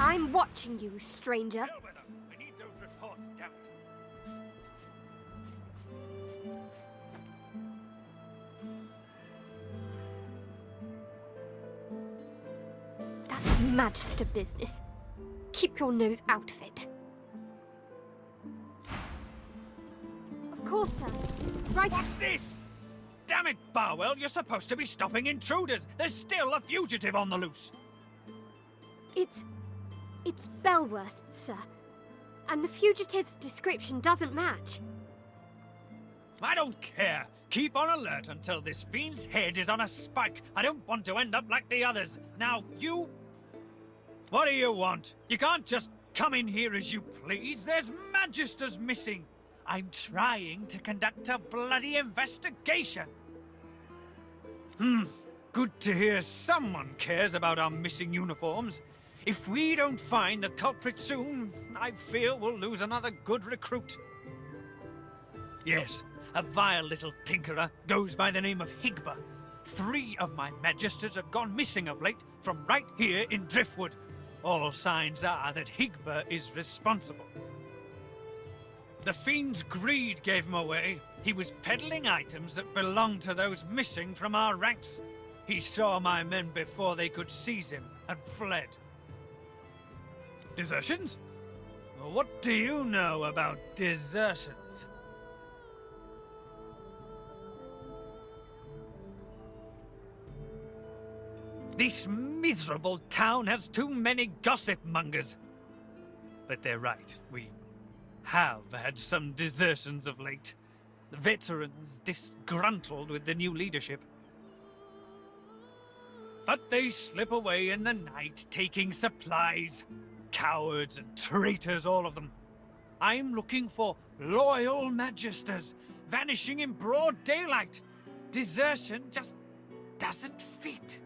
I'm watching you, stranger. Hell with them. I need those reports, damn it. That's Magister business. Keep your nose out of it. Of course, sir. Right. What's this? Damn it, Barwell, you're supposed to be stopping intruders. There's still a fugitive on the loose. It's Belworth, sir. And the fugitive's description doesn't match. I don't care. Keep on alert until this fiend's head is on a spike. I don't want to end up like the others. Now, you... What do you want? You can't just come in here as you please. There's Magisters missing. I'm trying to conduct a bloody investigation. Good to hear someone cares about our missing uniforms. If we don't find the culprit soon, I fear we'll lose another good recruit. Yes, a vile little tinkerer goes by the name of Higba. 3 of my Magisters have gone missing of late from right here in Driftwood. All signs are that Higba is responsible. The fiend's greed gave him away. He was peddling items that belonged to those missing from our ranks. He saw my men before they could seize him and fled. Desertions? Well, what do you know about desertions? This miserable town has too many gossip mongers. But they're right, we have had some desertions of late. The veterans disgruntled with the new leadership. But they slip away in the night, taking supplies. Cowards and traitors, all of them. I'm looking for loyal Magisters, vanishing in broad daylight. Desertion just doesn't fit.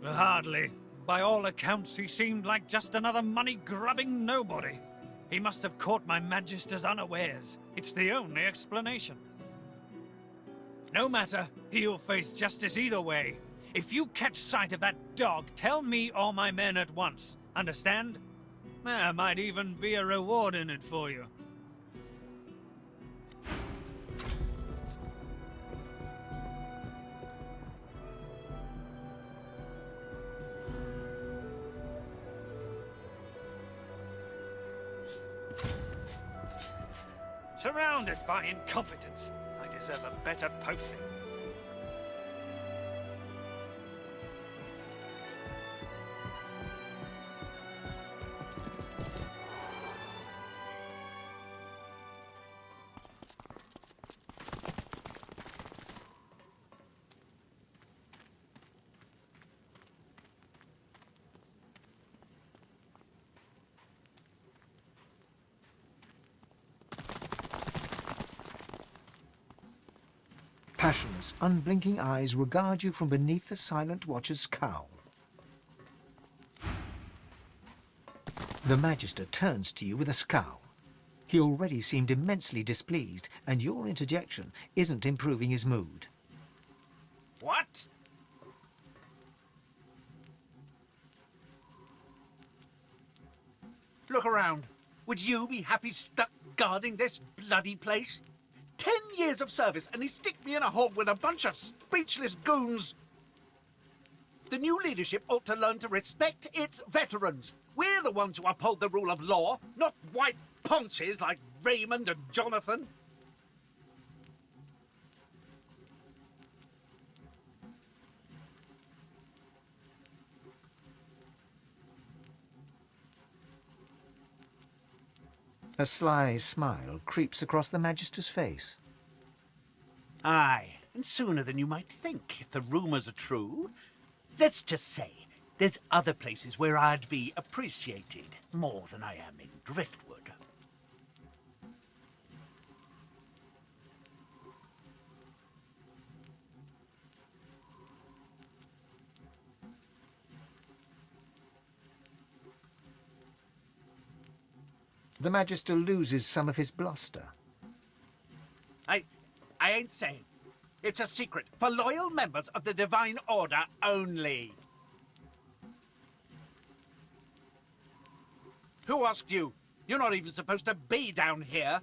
Hardly. By all accounts, he seemed like just another money-grubbing nobody. He must have caught my Magisters unawares. It's the only explanation. No matter, he'll face justice either way. If you catch sight of that dog, tell me or my men at once. Understand? There might even be a reward in it for you. Surrounded by incompetence. I deserve a better posting. Passionless, unblinking eyes regard you from beneath the silent watcher's cowl. The Magister turns to you with a scowl. He already seemed immensely displeased, and your interjection isn't improving his mood. What? Look around. Would you be happy stuck guarding this bloody place? 10 years of service, and he stick me in a hole with a bunch of speechless goons. The new leadership ought to learn to respect its veterans. We're the ones who uphold the rule of law, not white ponches like Raymond and Jonathan. A sly smile creeps across the Magister's face. Aye, and sooner than you might think, if the rumours are true. Let's just say, there's other places where I'd be appreciated more than I am in Driftwood. The Magister loses some of his bluster. I ain't saying. It's a secret for loyal members of the Divine Order only. Who asked you? You're not even supposed to be down here.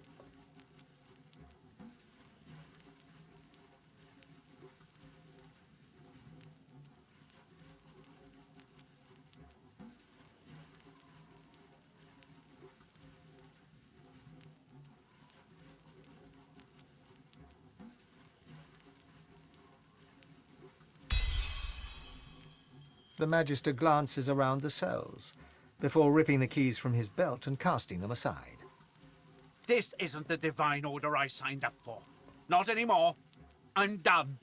The Magister glances around the cells, before ripping the keys from his belt and casting them aside. This isn't the divine order I signed up for. Not anymore. I'm done.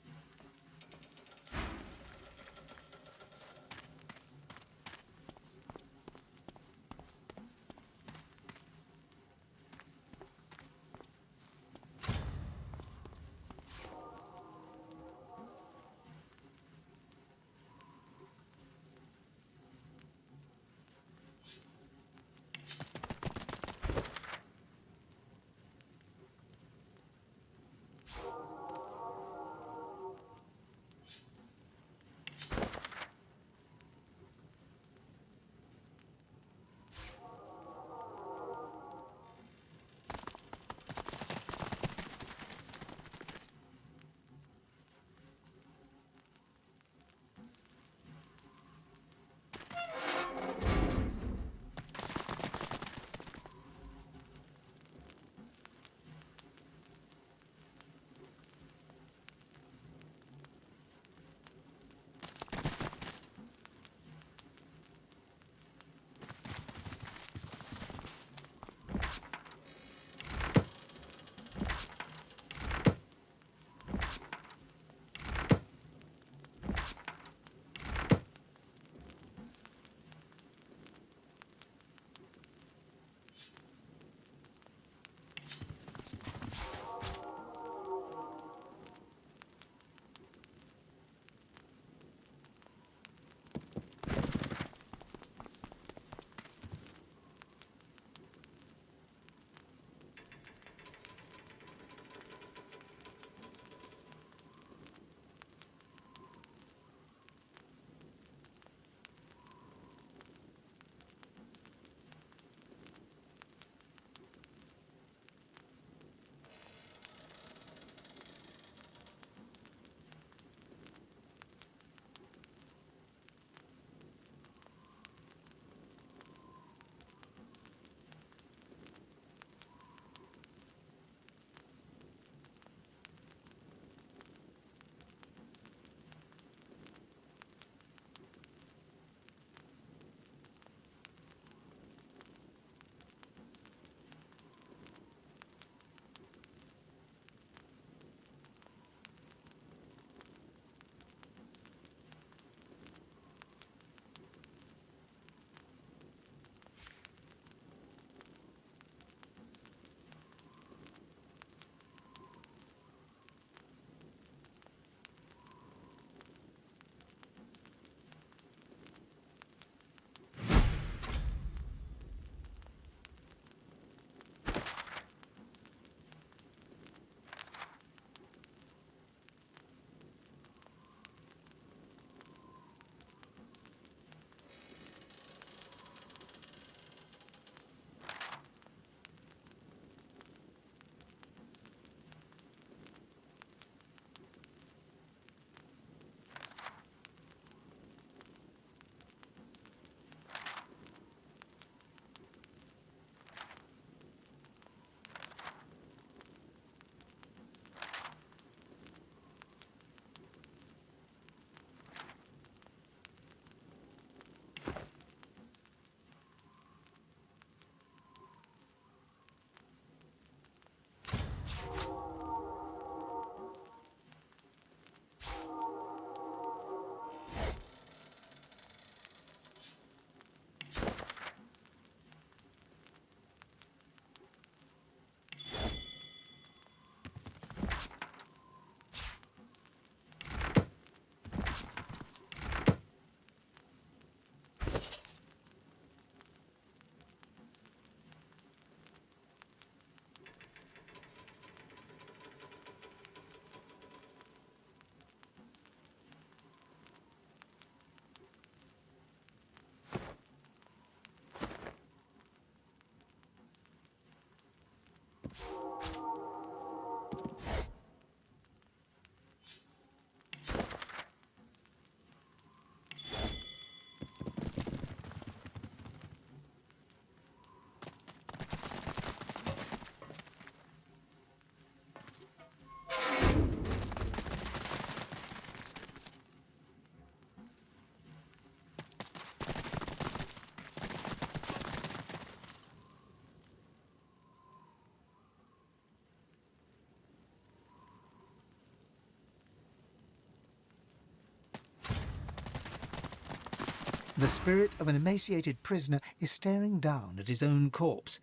The spirit of an emaciated prisoner is staring down at his own corpse.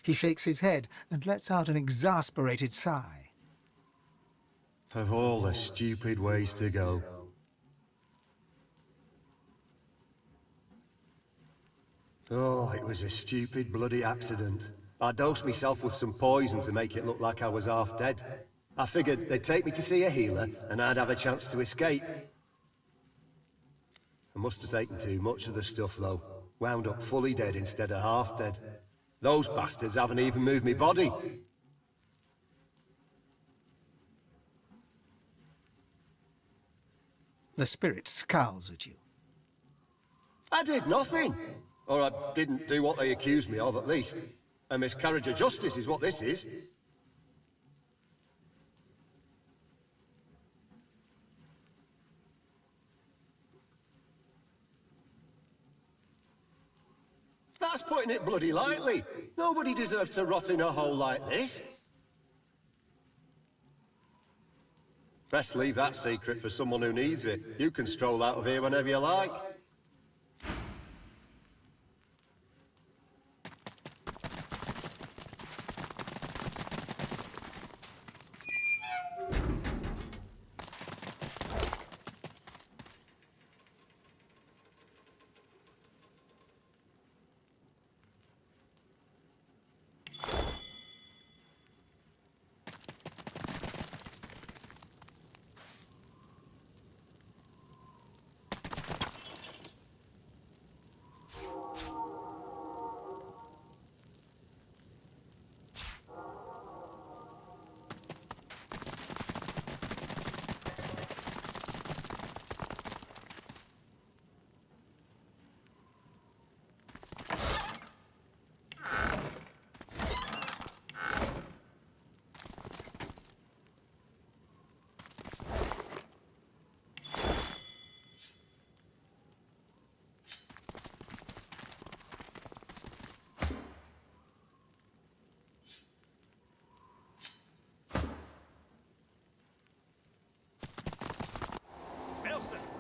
He shakes his head and lets out an exasperated sigh. Of all the stupid ways to go. Oh, it was a stupid bloody accident. I dosed myself with some poison to make it look like I was half dead. I figured they'd take me to see a healer and I'd have a chance to escape. I must have taken too much of the stuff, though. Wound up fully dead instead of half dead. Those bastards haven't even moved me body. The spirit scowls at you. I did nothing. Or I didn't do what they accused me of, at least. A miscarriage of justice is what this is. That's putting it bloody lightly. Nobody deserves to rot in a hole like this. Best leave that secret for someone who needs it. You can stroll out of here whenever you like.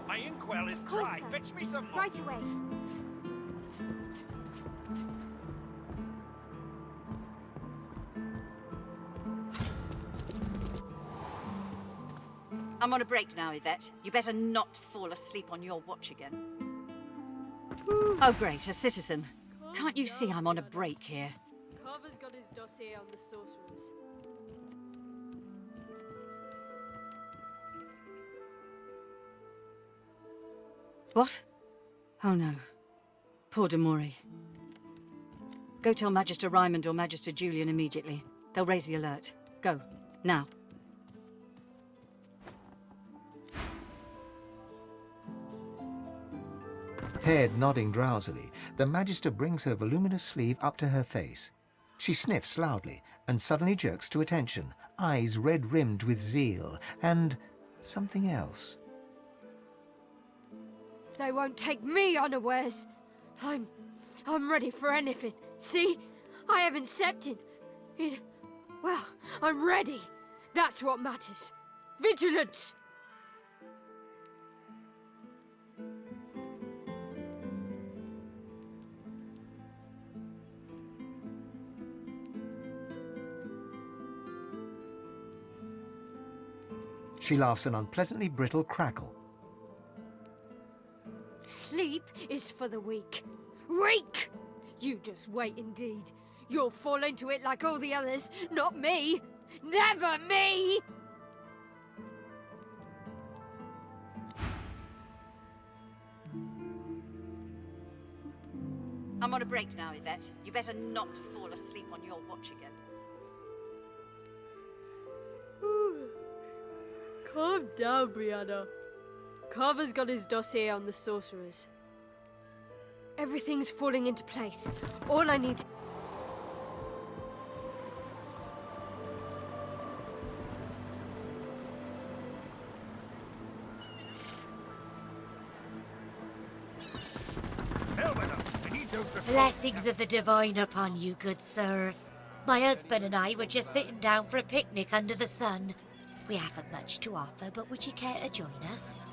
My inkwell is Of course, dry. sir. Fetch me some more. Right away. I'm on a break now, Yvette. You better not fall asleep on your watch again. Oh, great, a citizen. Can't you see I'm on a break here? Carver's got his dossier on the sorcerers. What? Oh no. Poor Demori. Go tell Magister Raymond or Magister Julian immediately. They'll raise the alert. Go. Now. Head nodding drowsily, the Magister brings her voluminous sleeve up to her face. She sniffs loudly and suddenly jerks to attention, eyes red-rimmed with zeal, and something else. They won't take me unawares. I'm ready for anything. See? I haven't slept well, I'm ready. That's what matters. Vigilance! She laughs an unpleasantly brittle crackle. Sleep is for the weak. Weak! You just wait indeed. You'll fall into it like all the others, not me. Never me! I'm on a break now, Yvette. You better not fall asleep on your watch again. Calm down, Brianna. Carver's got his dossier on the sorcerers. Everything's falling into place. All I need... Blessings of the divine upon you, good sir. My husband and I were just sitting down for a picnic under the sun. We haven't much to offer, but would you care to join us?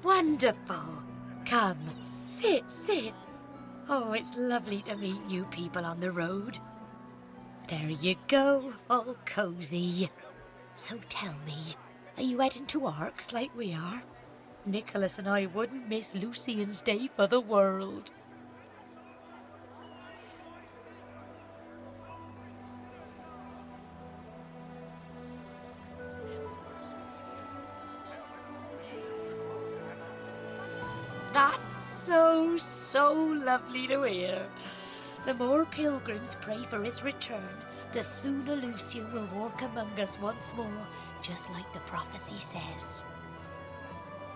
Wonderful. Come, sit. Oh, it's lovely to meet new people on the road. There you go, all cozy. So tell me, are you heading to Arks like we are? Nicholas and I wouldn't miss Lucian's Day for the world. That's so lovely to hear. The more pilgrims pray for his return, the sooner Lucian will walk among us once more, just like the prophecy says.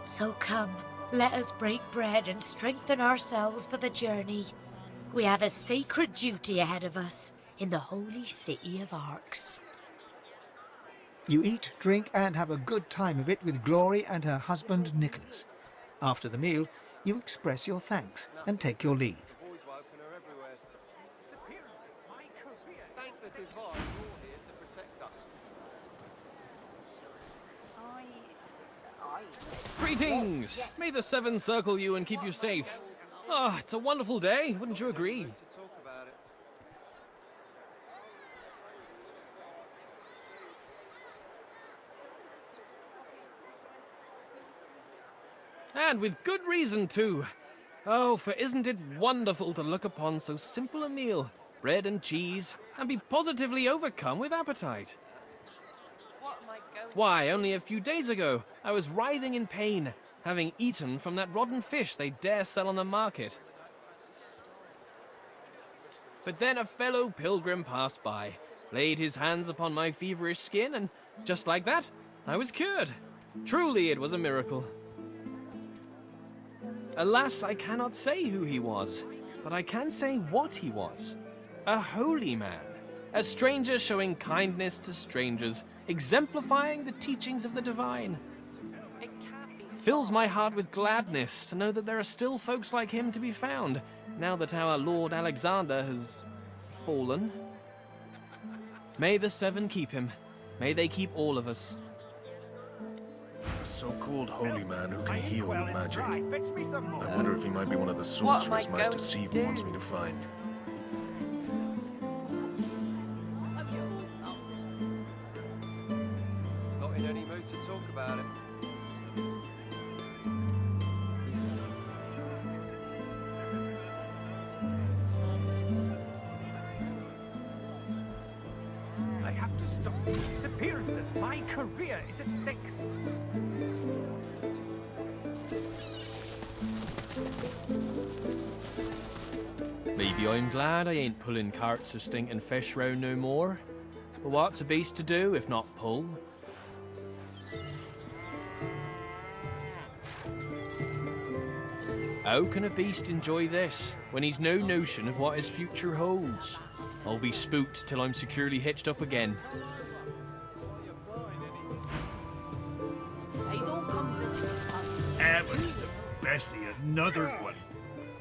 So come, let us break bread and strengthen ourselves for the journey. We have a sacred duty ahead of us in the holy city of Arks. You eat, drink, and have a good time of it with Glory and her husband Nicholas. After the meal, you express your thanks and take your leave. Greetings! May the Seven circle you and keep you safe. Ah, it's a wonderful day, wouldn't you agree? And with good reason, too. Oh, for isn't it wonderful to look upon so simple a meal, bread and cheese, and be positively overcome with appetite? Why, only a few days ago, I was writhing in pain, having eaten from that rotten fish they dare sell on the market. But then a fellow pilgrim passed by, laid his hands upon my feverish skin, and just like that, I was cured. Truly, it was a miracle. Alas, I cannot say who he was, but I can say what he was. A holy man. A stranger showing kindness to strangers, exemplifying the teachings of the divine. It fills my heart with gladness to know that there are still folks like him to be found, now that our Lord Alexander has fallen. May the Seven keep him. May they keep all of us. A so-called holy man who can heal with magic. I wonder if he might be one of the sorcerers Master Siva wants me to find. Not in any mood to talk about it. I have to stop these disappearances. My career is at stake. Maybe I'm glad I ain't pulling carts of stinking fish round no more. But what's a beast to do if not pull? How can a beast enjoy this, when he's no notion of what his future holds? I'll be spooked till I'm securely hitched up again. Heavens to Bessie, another one.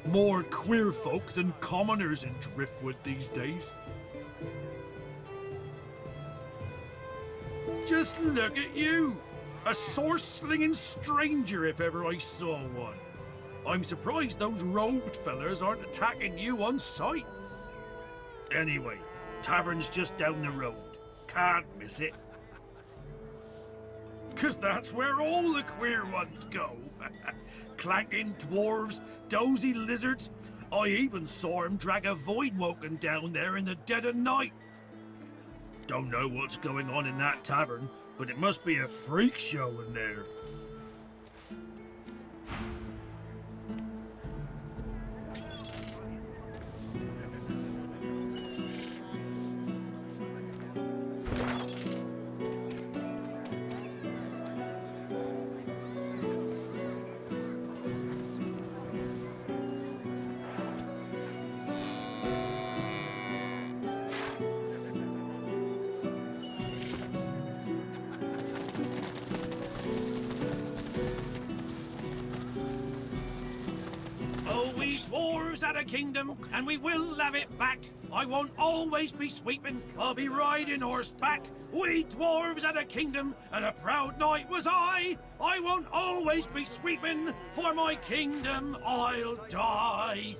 More queer folk than commoners in Driftwood these days. Just look at you! A sword-slinging stranger if ever I saw one. I'm surprised those robed fellers aren't attacking you on sight. Anyway, tavern's just down the road. Can't miss it. 'Cause that's where all the queer ones go. Clanking dwarves, dozy lizards. I even saw him drag a voidwoken down there in the dead of night. Don't know what's going on in that tavern, but it must be a freak show in there. Dwarves had a kingdom, and we will have it back. I won't always be sweeping, I'll be riding horseback. We dwarves had a kingdom, and a proud knight was I. I won't always be sweeping, for my kingdom I'll die.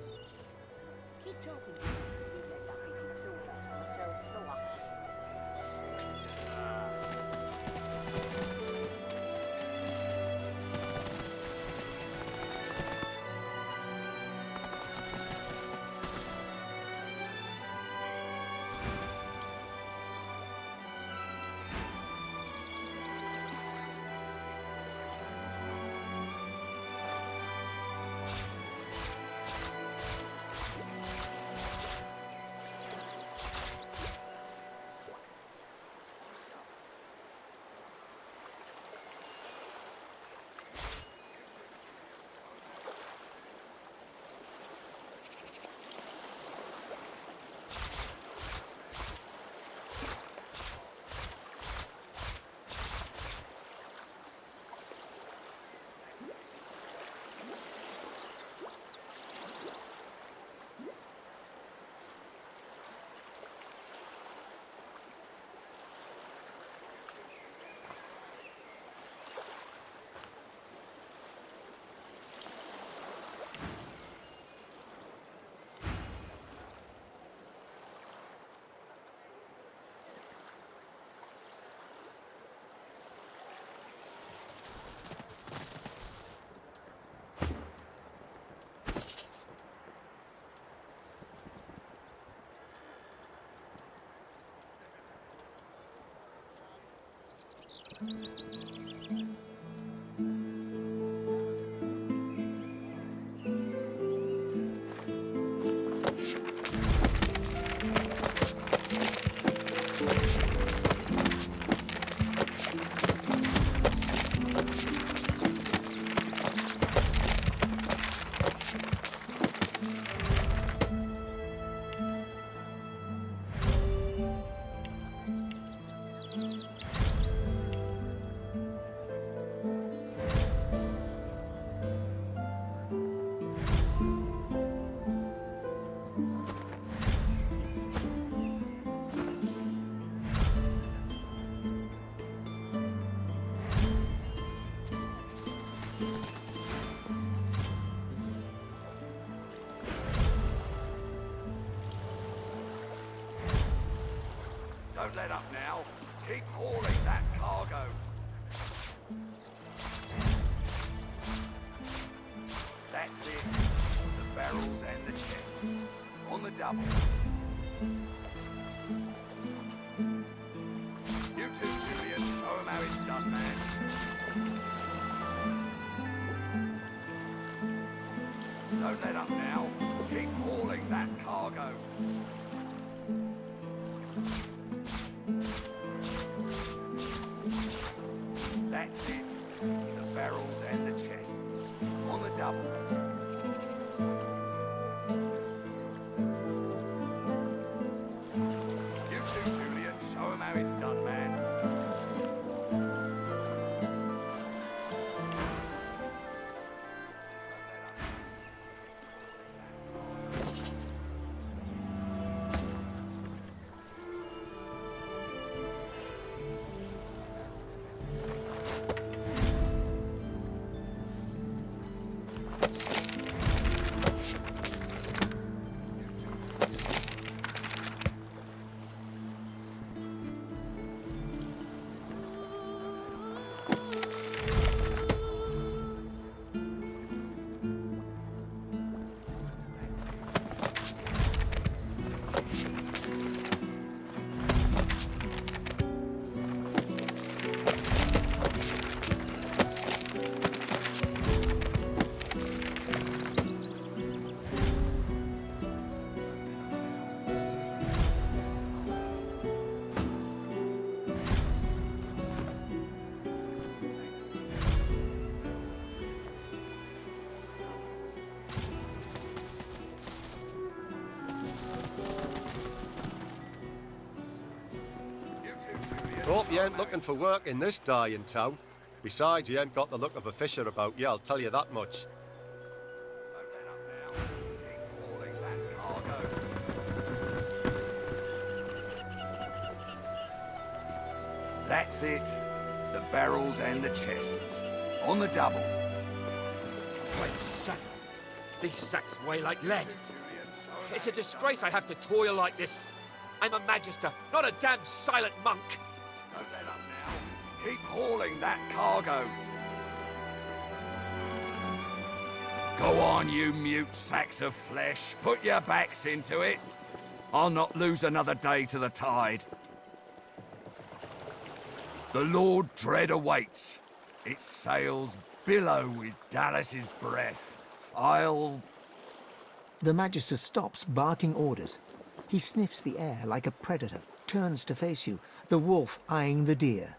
Keep talking to me. You let that wicked sword out for Sir Lora. Don't let up now. Keep hauling that cargo. That's it. The barrels and the chests. On the double. You two, Julian. Show 'em how it's done, man. Don't let up now. Keep hauling that cargo. That's it. The barrels and the chests. On the double. You two, Julian. Show 'em how it's done, man. Hope you ain't looking for work in this dying town. Besides, you ain't got the look of a fisher about you, I'll tell you that much. That's it. The barrels and the chests. On the double. Wait a second. These sacks weigh like lead. It's a disgrace I have to toil like this. I'm a magister, not a damn silent monk. Don't let up now. Keep hauling that cargo. Go on, you mute sacks of flesh. Put your backs into it. I'll not lose another day to the tide. The Lord Dread awaits. Its sails billow with Dallas's breath. The Magister stops, barking orders. He sniffs the air like a predator, turns to face you, the wolf eyeing the deer.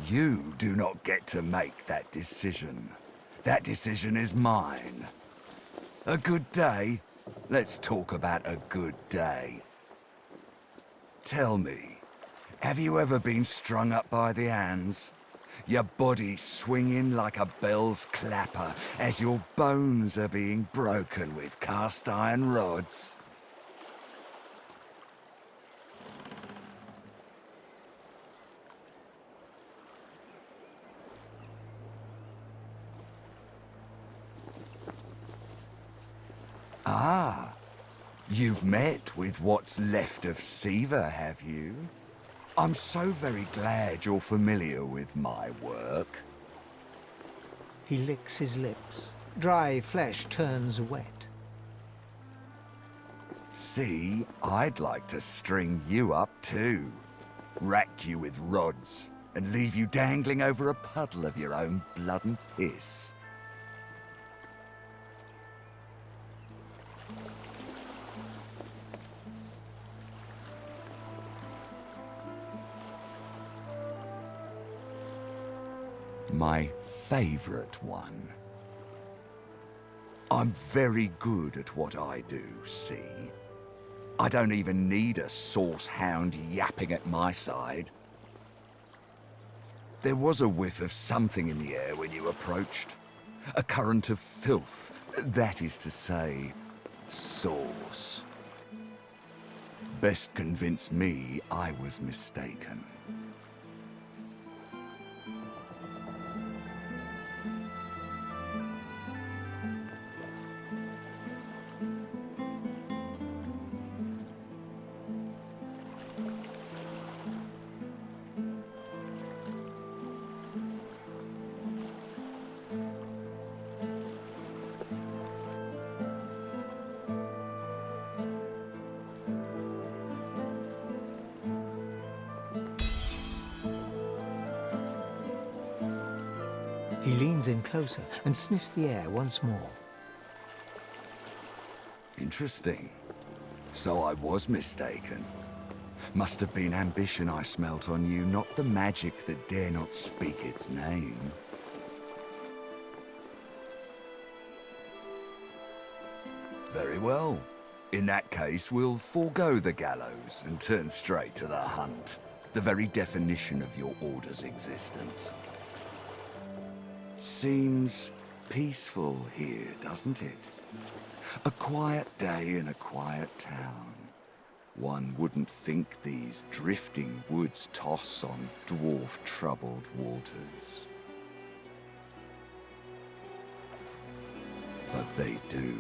You do not get to make that decision. That decision is mine. A good day? Let's talk about a good day. Tell me, have you ever been strung up by the hands? Your body swinging like a bell's clapper as your bones are being broken with cast iron rods? Ah, you've met with what's left of Siva, have you? I'm so very glad you're familiar with my work. He licks his lips. Dry flesh turns wet. See, I'd like to string you up too. Rack you with rods and leave you dangling over a puddle of your own blood and piss. My favorite one. I'm very good at what I do, see? I don't even need a sauce hound yapping at my side. There was a whiff of something in the air when you approached. A current of filth. That is to say, sauce. Best convince me I was mistaken. He leans in closer and sniffs the air once more. Interesting. So I was mistaken. Must have been ambition I smelt on you, not the magic that dare not speak its name. Very well. In that case, we'll forego the gallows and turn straight to the hunt. The very definition of your order's existence. Seems peaceful here, doesn't it? A quiet day in a quiet town. One wouldn't think these drifting woods toss on dwarf-troubled waters. But they do.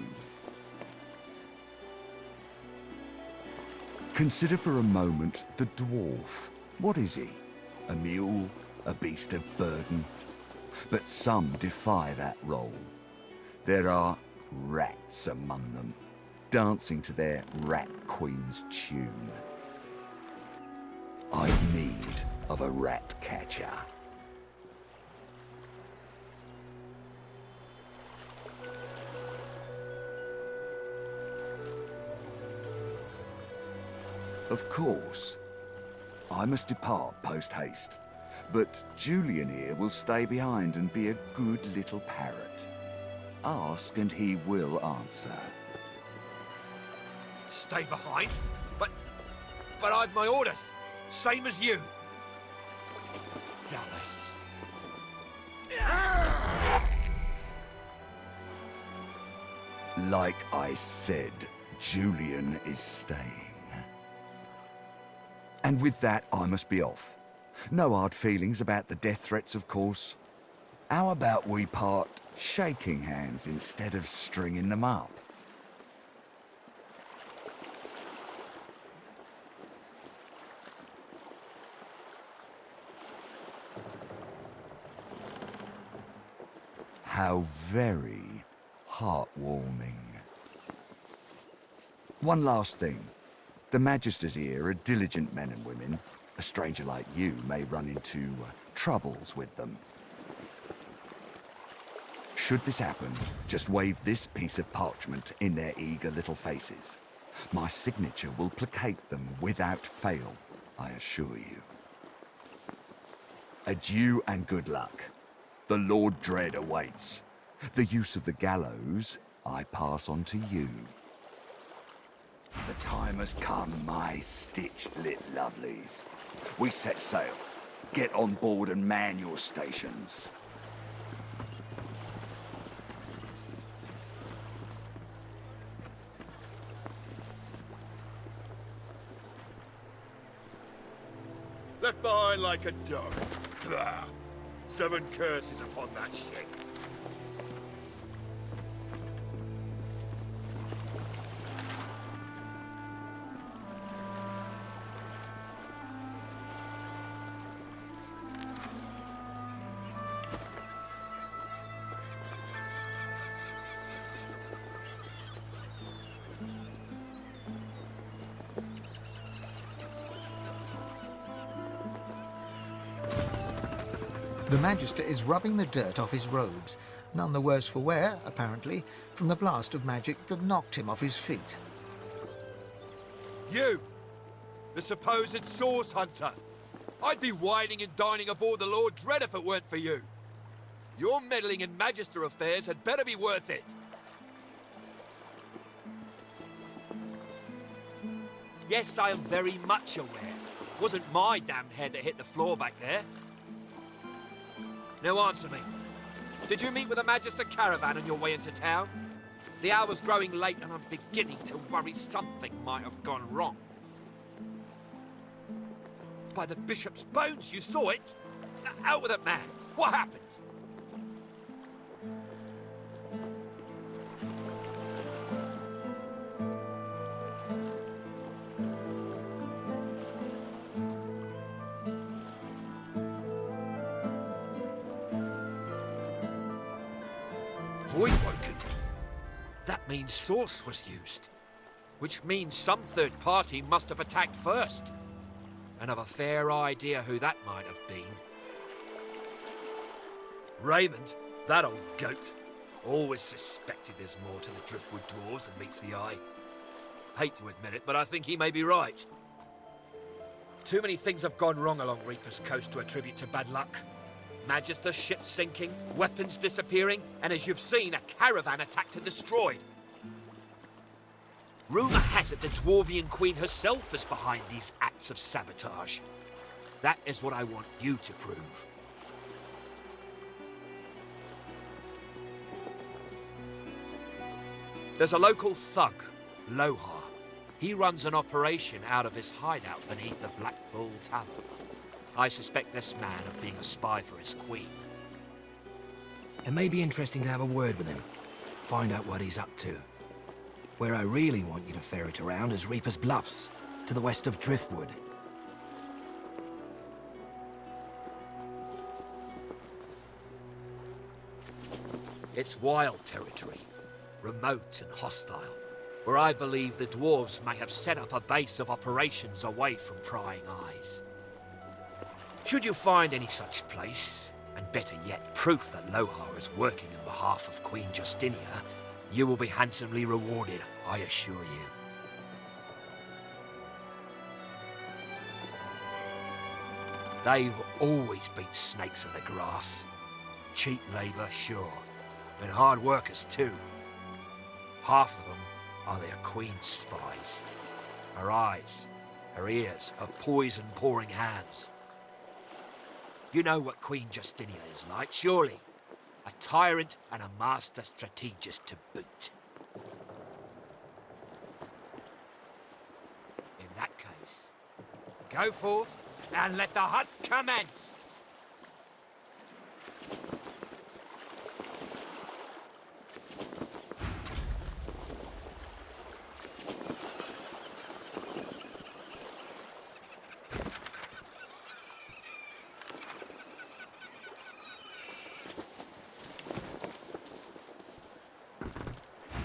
Consider for a moment the dwarf. What is he? A mule? A beast of burden? But some defy that role. There are rats among them, dancing to their rat queen's tune. I've need of a rat catcher. Of course, I must depart post-haste. But Julian here will stay behind and be a good little parrot. Ask and he will answer. Stay behind? But I've my orders. Same as you. Dallas. Like I said, Julian is staying. And with that, I must be off. No hard feelings about the death threats, of course. How about we part shaking hands instead of stringing them up? How very heartwarming. One last thing. The Magisters here are diligent men and women. A stranger like you may run into troubles with them. Should this happen, just wave this piece of parchment in their eager little faces. My signature will placate them without fail, I assure you. Adieu and good luck. The Lord Dread awaits. The use of the gallows I pass on to you. The time has come, my stitch-lit lovelies. We set sail. Get on board and man your stations. Left behind like a dog. Blah. 7 curses upon that shit. The Magister is rubbing the dirt off his robes, none the worse for wear, apparently, from the blast of magic that knocked him off his feet. You! The supposed source hunter! I'd be whining and dining aboard the Lord Dread if it weren't for you. Your meddling in Magister affairs had better be worth it. Yes, I am very much aware. Wasn't my damned head that hit the floor back there. Now answer me. Did you meet with a Magister caravan on your way into town? The hour's growing late and I'm beginning to worry something might have gone wrong. By the Bishop's bones, you saw it? Out with it, man. What happened? Awaken. That means source was used. Which means some third party must have attacked first. And I've a fair idea who that might have been. Raymond, that old goat, always suspected there's more to the Driftwood Dwarves than meets the eye. Hate to admit it, but I think he may be right. Too many things have gone wrong along Reaper's Coast to attribute to bad luck. Magister ships sinking, weapons disappearing, and as you've seen, a caravan attacked and destroyed. Rumour has it the Dwarvian Queen herself is behind these acts of sabotage. That is what I want you to prove. There's a local thug, Lora. He runs an operation out of his hideout beneath the Black Bull Tavern. I suspect this man of being a spy for his queen. It may be interesting to have a word with him. Find out what he's up to. Where I really want you to ferret around is Reaper's Bluffs, to the west of Driftwood. It's wild territory, remote and hostile, where I believe the dwarves may have set up a base of operations away from prying eyes. Should you find any such place, and better yet, proof that Lora is working on behalf of Queen Justinia, you will be handsomely rewarded, I assure you. They've always been snakes in the grass. Cheap labour, sure, and hard workers too. Half of them are their queen's spies. Her eyes, her ears, her poison-pouring hands. You know what Queen Justinia is like, surely? A tyrant and a master strategist to boot. In that case, go forth and let the hunt commence!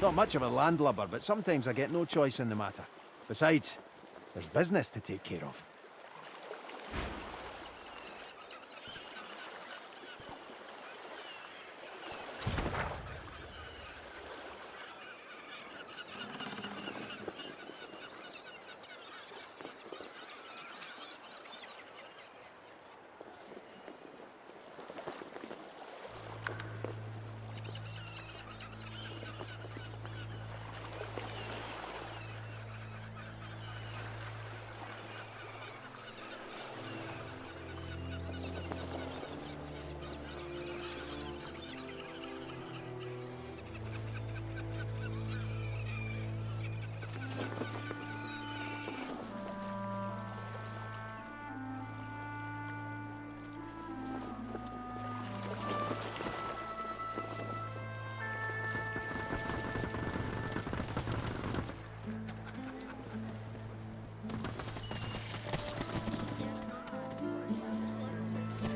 Not much of a landlubber, but sometimes I get no choice in the matter. Besides, there's business to take care of.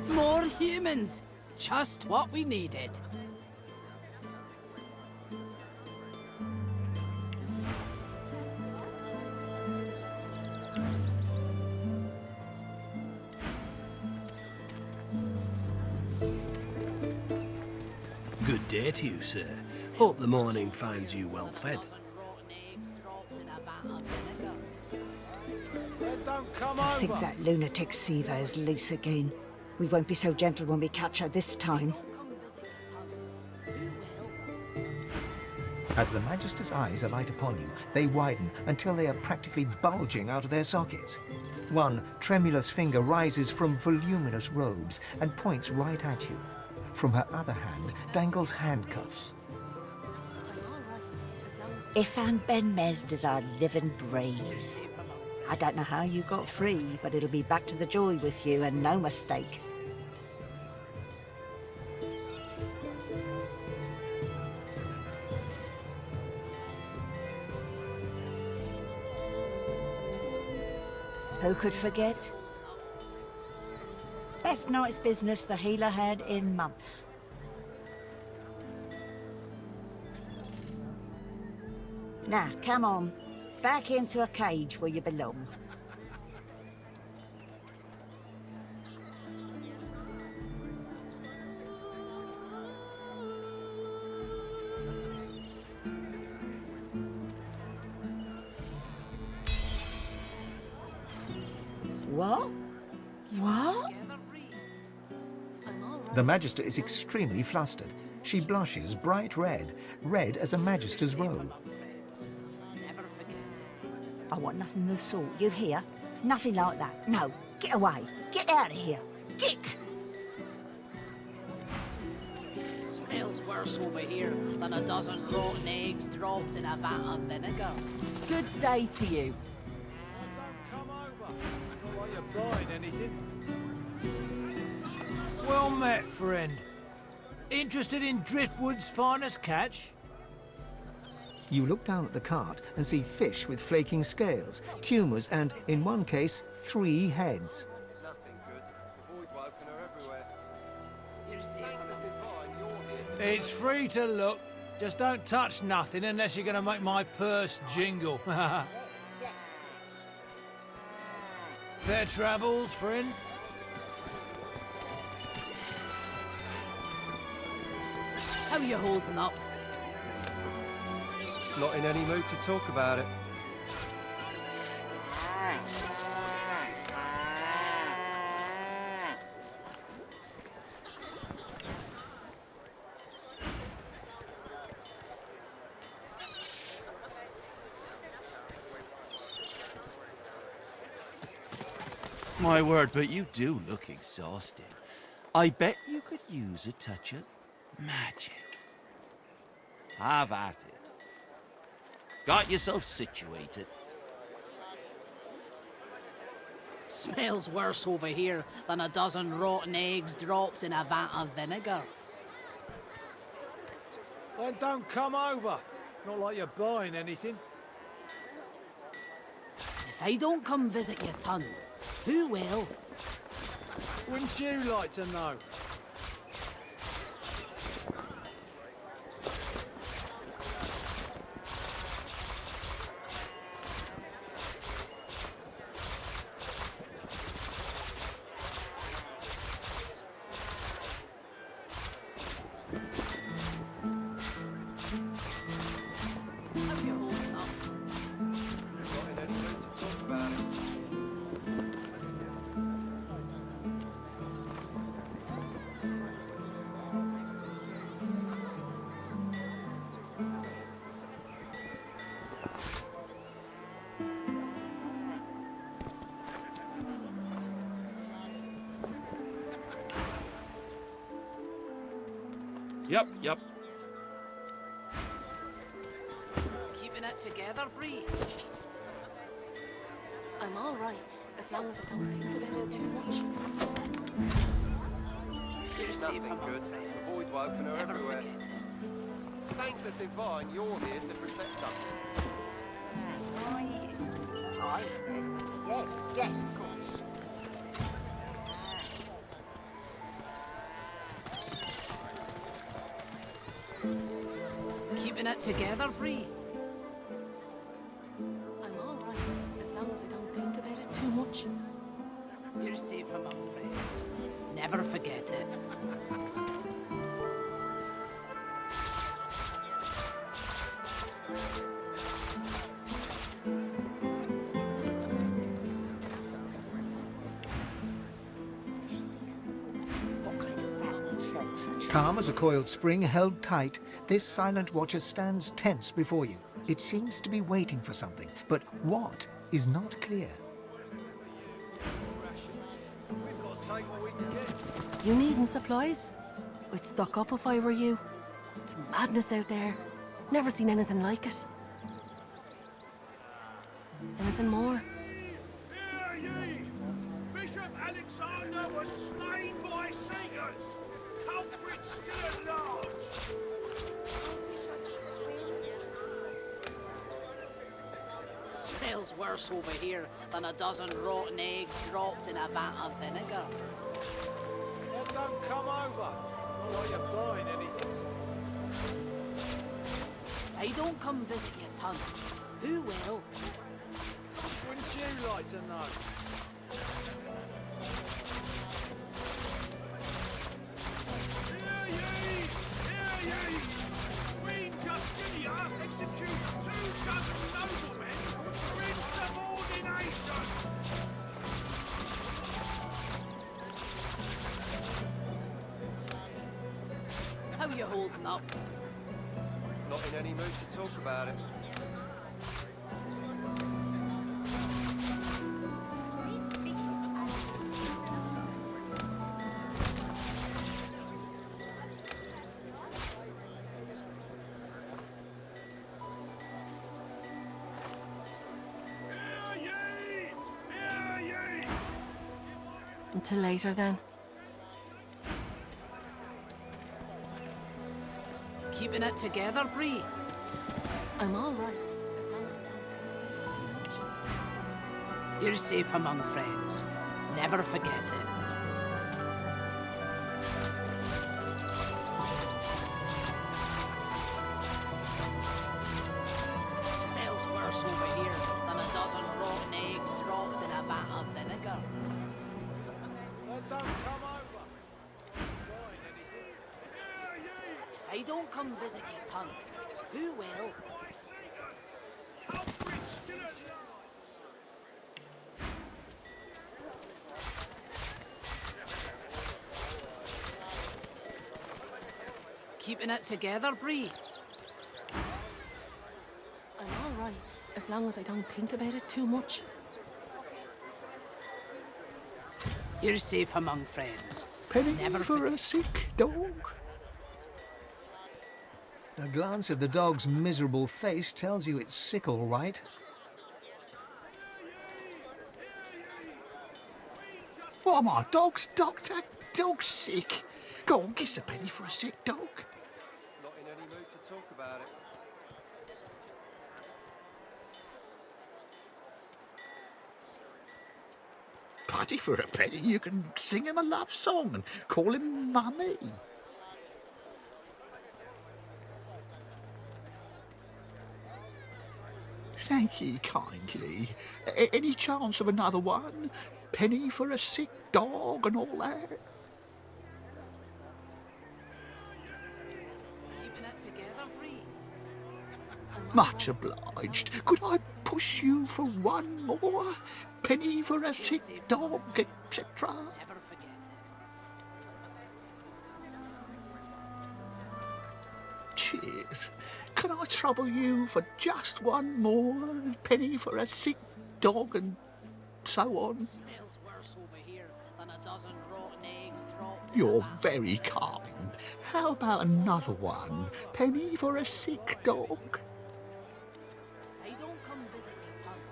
More humans! Just what we needed. Good day to you, sir. Hope the morning finds you well fed. I think that lunatic Siva is loose again. We won't be so gentle when we catch her this time. As the Magister's eyes alight upon you, they widen until they are practically bulging out of their sockets. One tremulous finger rises from voluminous robes and points right at you. From her other hand dangles handcuffs. Ifan Ben Mesd is our living breeze. I don't know how you got free, but it'll be back to the joy with you, and no mistake. Who could forget? Best night's business the healer had in months. Now, come on. Back into a cage where you belong. What? What? The Magister is extremely flustered. She blushes bright red, red as a Magister's robe. I want nothing of the sort. You hear? Nothing like that. No. Get away. Get out of here. Get! Smells worse over here than a dozen rotten eggs dropped in a vat of vinegar. Good day to you. Come over. Not like you're buying anything. Well met, friend. Interested in Driftwood's finest catch? You look down at the cart and see fish with flaking scales, tumours and, in one case, 3 heads. It's free to look. Just don't touch nothing unless you're going to make my purse jingle. Fair travels, friend. How you holding up? Not in any mood to talk about it. My word, but you do look exhausted. I bet you could use a touch of magic. Have at it. Got yourself situated. Smells worse over here than a dozen rotten eggs dropped in a vat of vinegar. Then don't come over. Not like you're buying anything. If I don't come visit your ton, who will? Wouldn't you like to know? Yep. Keeping it together, Bree? I'm all right, as long as I don't think about it too much. It's nothing good. Avoid woken her everywhere. Thank the divine you're here to protect us. Yes, of course. Keeping it together, Bree? I'm all right, as long as I don't think about it too much. You're safe among friends. Never forget it. Calm as a coiled spring held tight, this silent watcher stands tense before you. It seems to be waiting for something, but what is not clear. You needing supplies? I'd stock up if I were you. It's madness out there. Never seen anything like it. Anything more? Bishop Alexander was slain by Satyrs. Culprits still at large. Smells worse over here than a dozen rotten eggs dropped in a vat of vinegar. Then don't come over. Not like you're buying anything. If I don't come visit your ton, who will? Wouldn't you like to know? Queen Justinia executes 24 noblemen for insubordination. How you holding up? Not in any mood to talk about it. Until later, then. Keeping it together, Bree? I'm all right, as long as You're safe among friends. Never forget it. Smells worse over here than a dozen rotten eggs dropped in a vat of vinegar. Then don't come over. If I don't come visit your ton, who will? Culprits still at large. Keeping it together, Bree? I'm all right, as long as I don't think about it too much. You're safe among friends. Penny Never for forget. a sick dog. A glance at the dog's miserable face tells you it's sick, all right. What am I, dog's doctor? Dog's sick. Go on, kiss a penny for a sick dog. Not in any mood to talk about it. Paddy, for a penny, you can sing him a love song and call him Mummy. Thank ye kindly. Any chance of another one? Penny for a sick dog and all that? Keeping it together, Bree. Much obliged. Could I push you for one more? Penny for a sick dog, etc. Never forget it. Cheers. Can I trouble you for just one more? Penny for a sick dog and so on. Smells worse over here than a dozen rotten eggs dropped in You're a vat. very kind. How about another one? Penny for a sick dog. If I don't come visit your tongue,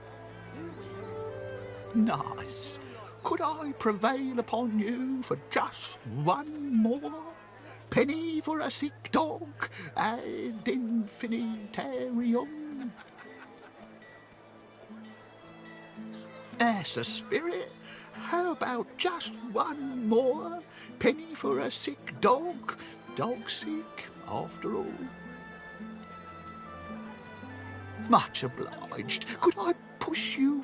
who will? Nice. Could I prevail upon you for just one more? Penny for a sick dog, ad infinitarium. That's a spirit. How about just one more? Penny for a sick dog, dog sick after all. Much obliged. Could I push you?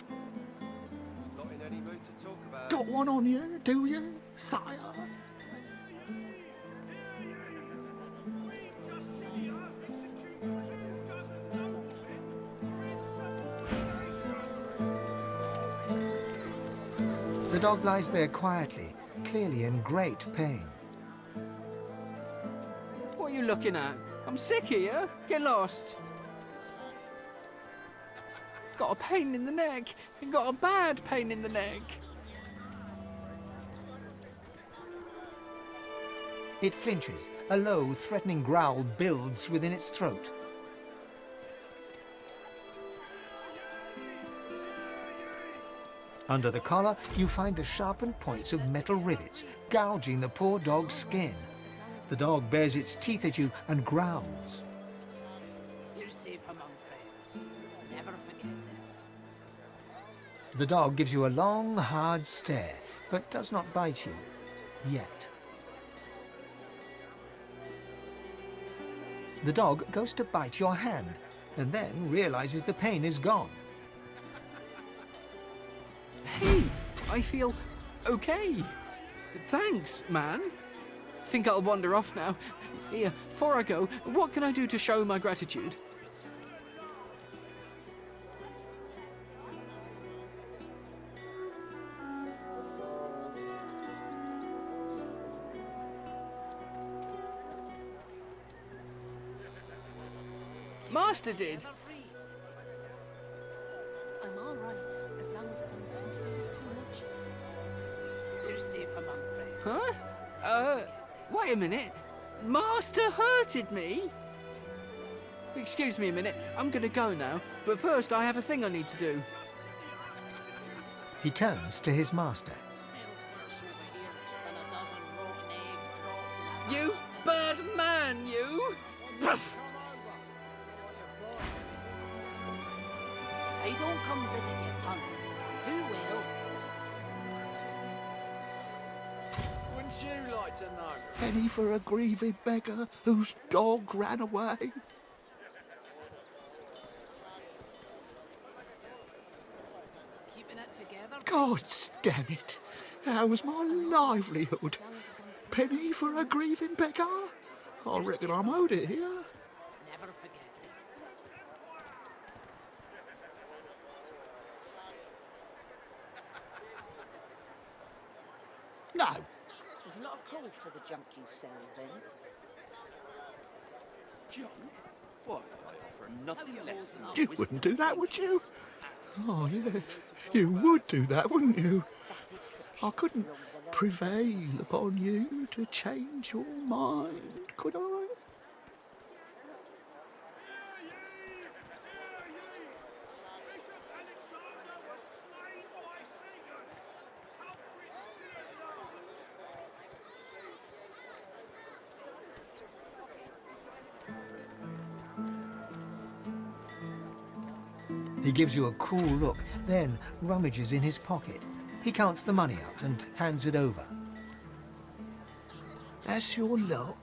Not in any mood to talk about it. Got one on you, do you, sire? The dog lies there quietly, clearly in great pain. What are you looking at? I'm sick here. Get lost. Got a pain in the neck. Got a bad pain in the neck. It flinches. A low, threatening growl builds within its throat. Under the collar, you find the sharpened points of metal rivets, gouging the poor dog's skin. The dog bares its teeth at you and growls. You're safe among friends. Never forget it. The dog gives you a long, hard stare, but does not bite you. Yet. The dog goes to bite your hand, and then realizes the pain is gone. Hey, I feel okay. Thanks, man. Think I'll wander off now. Here, before I go, what can I do to show my gratitude? Master did. I'm all right, as long as I don't think about it too much. You're safe among friends. Huh? Wait a minute. Master hurted me? Excuse me a minute. I'm gonna go now. But first, I have a thing I need to do. He turns to his master. You bad man, you! If I don't come visit your tongue, who will? Wouldn't you like to know? Penny for a grieving beggar whose dog ran away. Keeping it together? God damn it. That was my livelihood. Penny for a grieving beggar? I reckon I'm owed it here. Never forget it. No. There's not a call for the junk you sell, then. Junk? Why, I offer nothing less than You wouldn't do that, would you? Oh, yes. You would do that, wouldn't you? I couldn't prevail upon you to change your mind, could I? He gives you a cool look, then rummages in his pocket. He counts the money out and hands it over. That's your lot.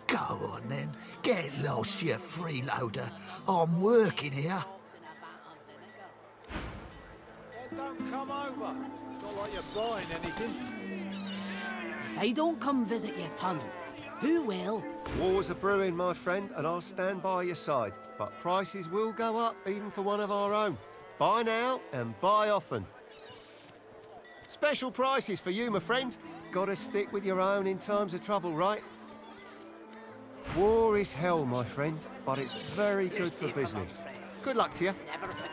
Go on then, get lost, you freeloader. I'm working here. Don't come over. It's not like you're buying anything. If I don't come visit your ton, who will? Wars are brewing, my friend, and I'll stand by your side. But prices will go up, even for one of our own. Buy now and buy often. Special prices for you, my friend. Gotta stick with your own in times of trouble, right? War is hell, my friend, but it's very good for business. Good luck to you. Never forget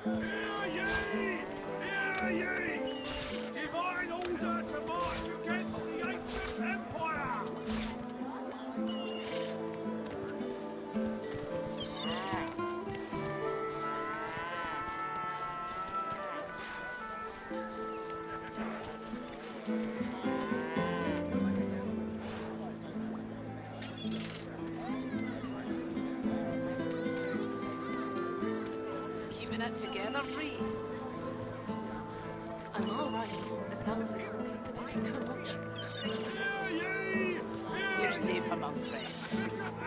Hear ye! Divine order to march against the ancient empire! keeping it together, Bree. I'm all right, as long as I don't think about it too much. You're safe among friends.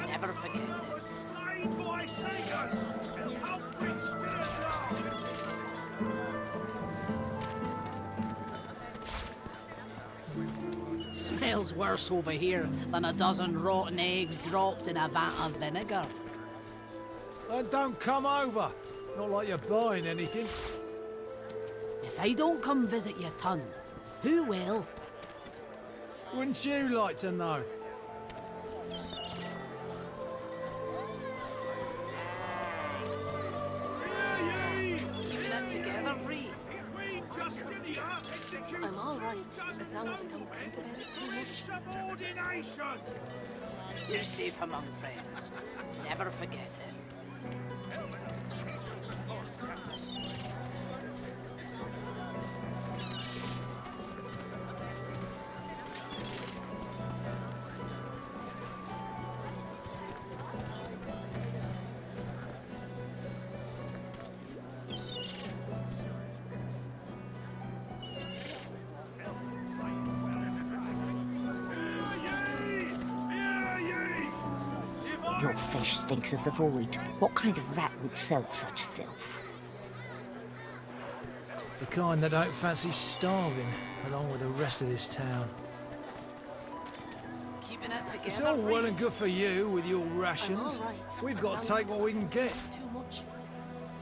Never forget it. Slain by singers and culprits still Smells worse over here than a dozen rotten eggs dropped in a vat of vinegar. Then don't come over. Not like you're buying anything. If I don't come visit your ton, who will? Wouldn't you like to know? Keeping it together, Bree. Queen Justinia executes I'm all right, 2 dozen as long as I don't noblemen think about it too for much. insubordination. You're safe among friends. Never forget it. Your fish stinks of the void. What kind of rat would sell such filth? The kind that don't fancy starving, along with the rest of this town. Keeping it together, It's all well Bree. and good for you with your rations. I'm all right, We've as got long to take as what I we can don't get. think too much.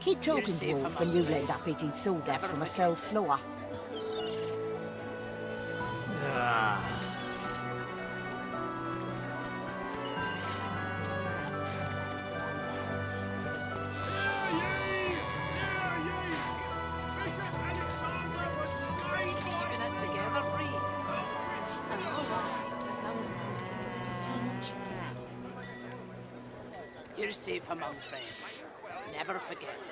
Keep talking, safe dwarf, among and you'll end friends. up eating sawdust from a Never cell floor. Ah. Keeping it together, Bree. I'm all right, as long as I don't think about it too much. You're safe among friends. Never forget it.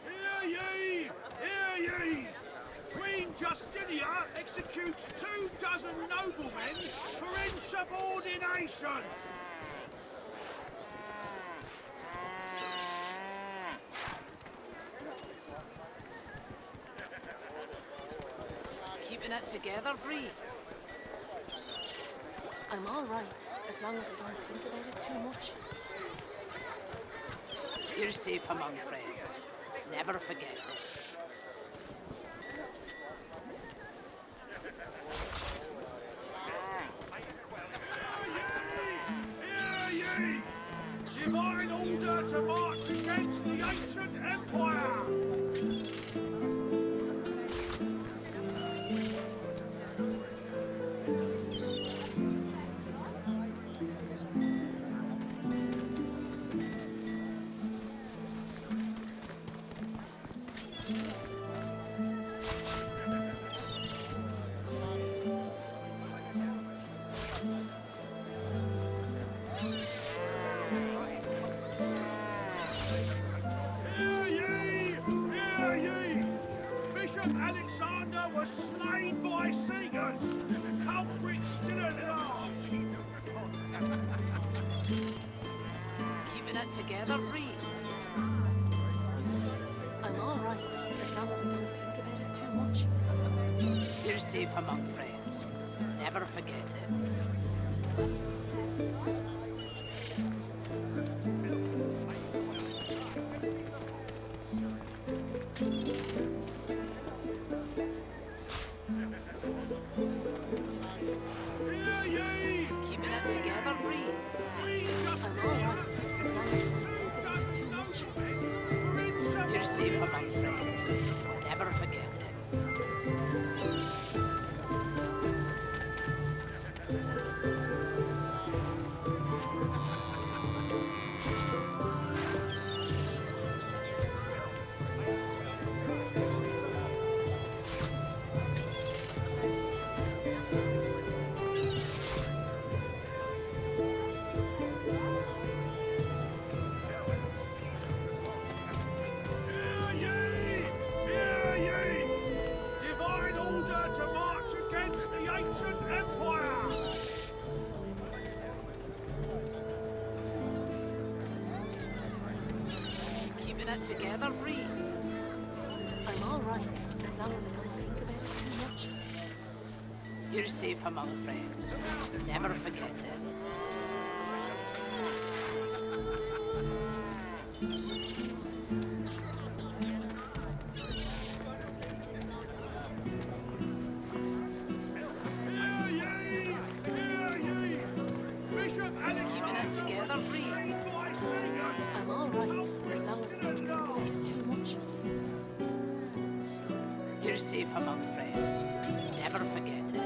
Hear ye! Hear ye! Queen Justinia executes 2 dozen noblemen for insubordination! Keeping it together, Bree. I'm all right, as long as I don't think about it too much. You're safe among friends. Never forget it. to march against the ancient empire! Alexander was slain by Seagers. Culprit still at large. Keeping it together, Reed. I'm all right, as long as I don't think about it too much. You're safe among friends. Never forget it. Keeping it together, Reed. You're safe among friends. Never forget it. Divine order to march against the ancient empire! Keeping it together, Reed. I'm all right, as long as I don't think about it too much. You're safe among friends. Never forget it. Bishop Alexander together, Reed. by Seagers. I'm all right, as long as I don't think about it too much. You're safe among friends. Never forget it.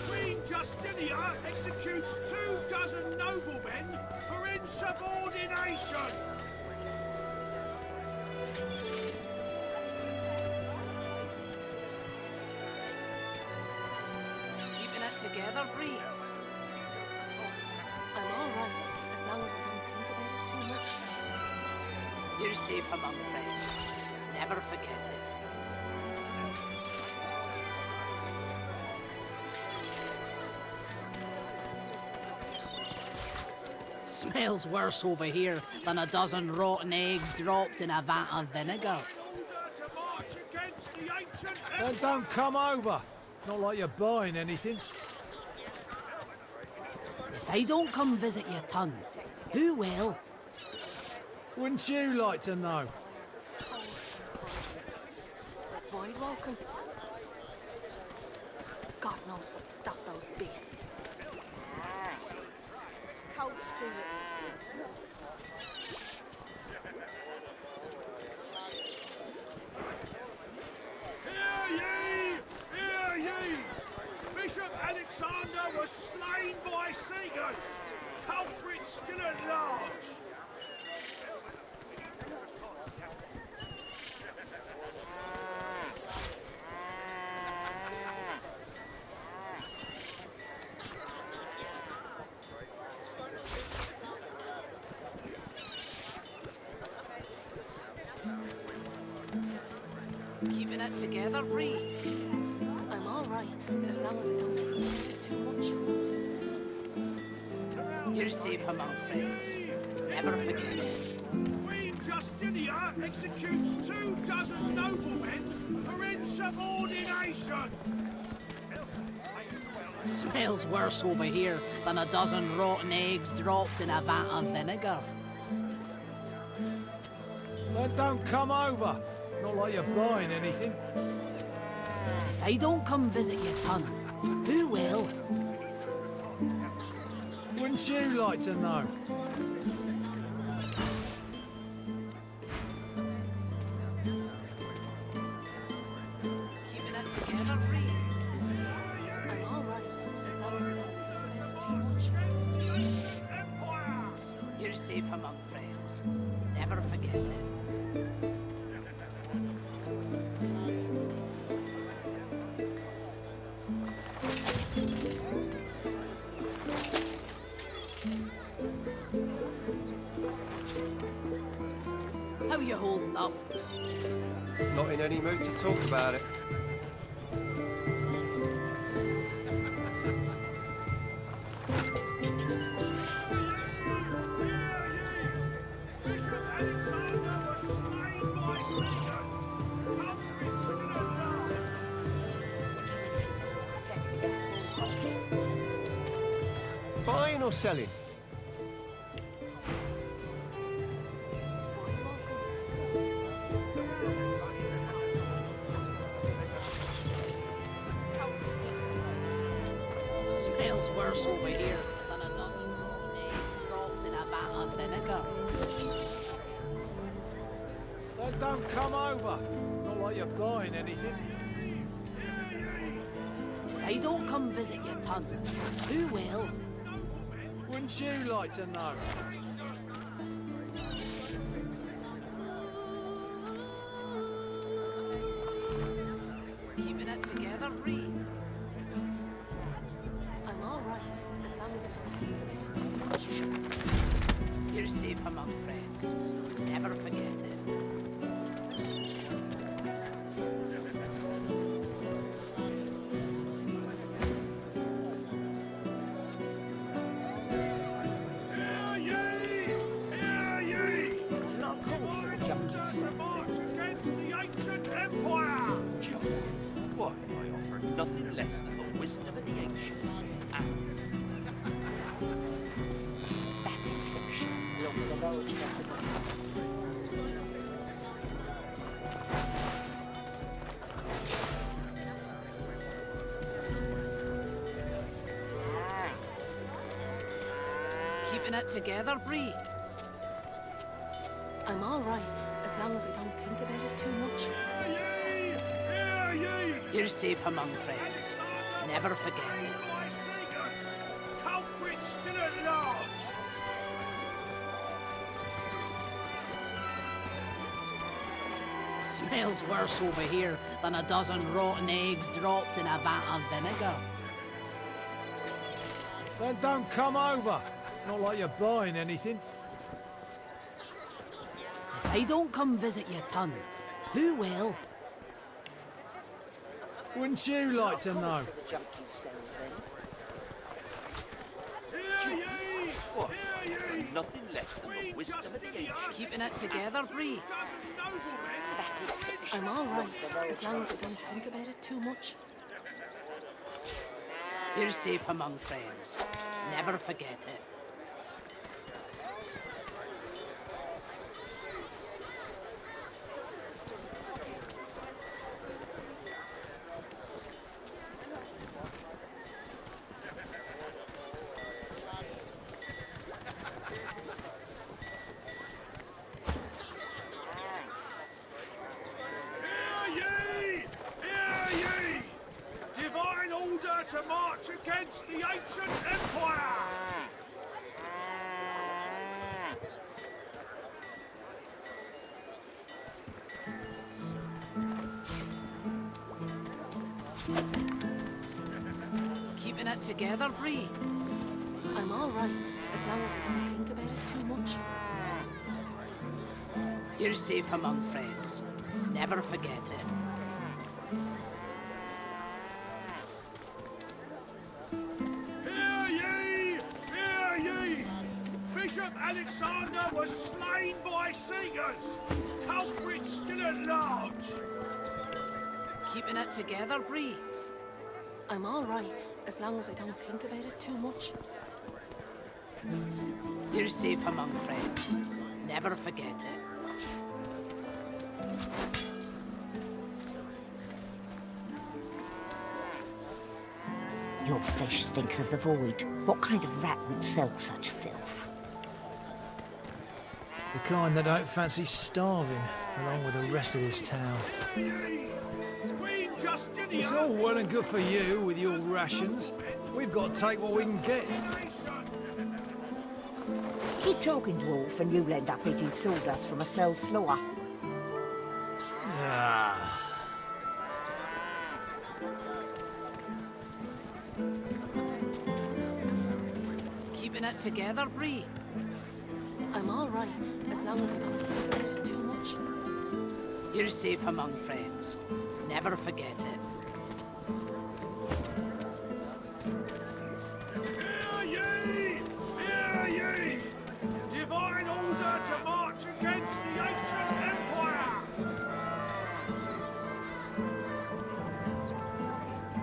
Queen Justinia executes 24 noblemen for insubordination! Keeping it together, Reed. I'm all right, as long as I don't think about it too much. You're safe among friends. Never forget it. Smells worse over here than a dozen rotten eggs dropped in a vat of vinegar. To march against the ancient Then don't come over. Not like you're buying anything. If I don't come visit your ton, who will? Wouldn't you like to know? Void walking. God knows what stopped those beasts. Cold Street. Hear ye! Bishop Alexander was slain by Seagers. Culprit still at large. Keeping it together, Reed. I'm all right, as long as I don't think about it too much. You're safe among friends. Never forget it. Queen Justinia executes 24 noblemen for insubordination. Smells worse over here than a dozen rotten eggs dropped in a vat of vinegar. Then don't come over. Not like you're buying anything. If I don't come visit your ton, who will? Wouldn't you like to know? Keeping it together, Reed. I'm all right. You're safe among friends. Never forget it. How you holding up? Not in any mood to talk about it. Buying or selling? Smells worse over here than a dozen rotten eggs dropped in a vat of vinegar. Then don't come over. Not like you're buying anything. If I don't come visit your ton, who will? Wouldn't you like to know? Keeping it together, Reed. I'm all right, as long as I don't. You're safe among friends. Never forget it. Why, I offer nothing less than the wisdom of the ancients. Keeping it together, Bree. I'm all right, as long as I don't think about it too much. You're safe among friends. Never forget it. Culprits still at large. Smells worse over here than a dozen rotten eggs dropped in a vat of vinegar. Then don't come over. Not like you're buying anything. If I don't come visit your ton, who will? Wouldn't you like to know? What? Nothing less than the wisdom of the ancients. Keeping it together, Bree. I'm all right, as long as I don't think about it too much. You're safe among friends. Never forget it. Divine order to march against the ancient empire! Keeping it together, Bree. I'm all right, as long as I don't think about it too much. You're safe among friends. Never forget it. Hear ye! Hear ye! Bishop Bishop Alexander was slain by Seekers. Culprit still at large. Keeping it together, Bree? I'm all right, as long as I don't think about it too much. You're safe among friends. Never forget it. Your fish stinks of the void. What kind of rat would sell such filth? The kind that don't fancy starving, along with the rest of this town. Queen Justinia! It's all well and good for you with your rations. We've got to take what we can get. Keep talking, dwarf, and you'll end up eating sawdust from a cell floor. Ah. Keeping it together, Bree? I'm all right, as long as I don't think about it too much. You're safe among friends. Never forget it. Hear ye! Hear ye! Divine order to march against the ancient empire!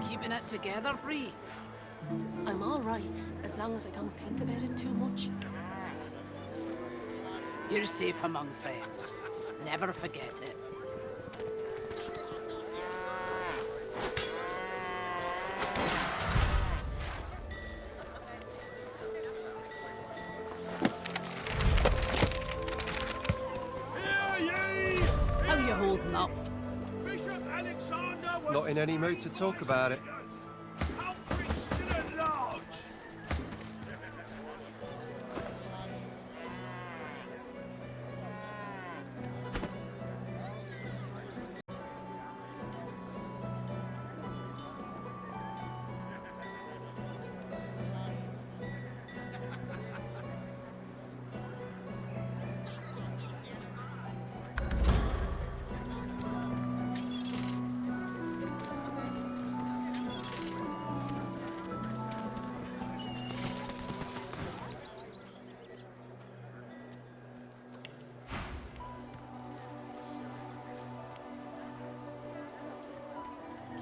Keeping it together, Bree? I'm all right, as long as I don't think about it too much. You're safe among friends. Never forget it. How you holding up? Bishop Alexander was Not in any mood to talk about it. culprit still at large.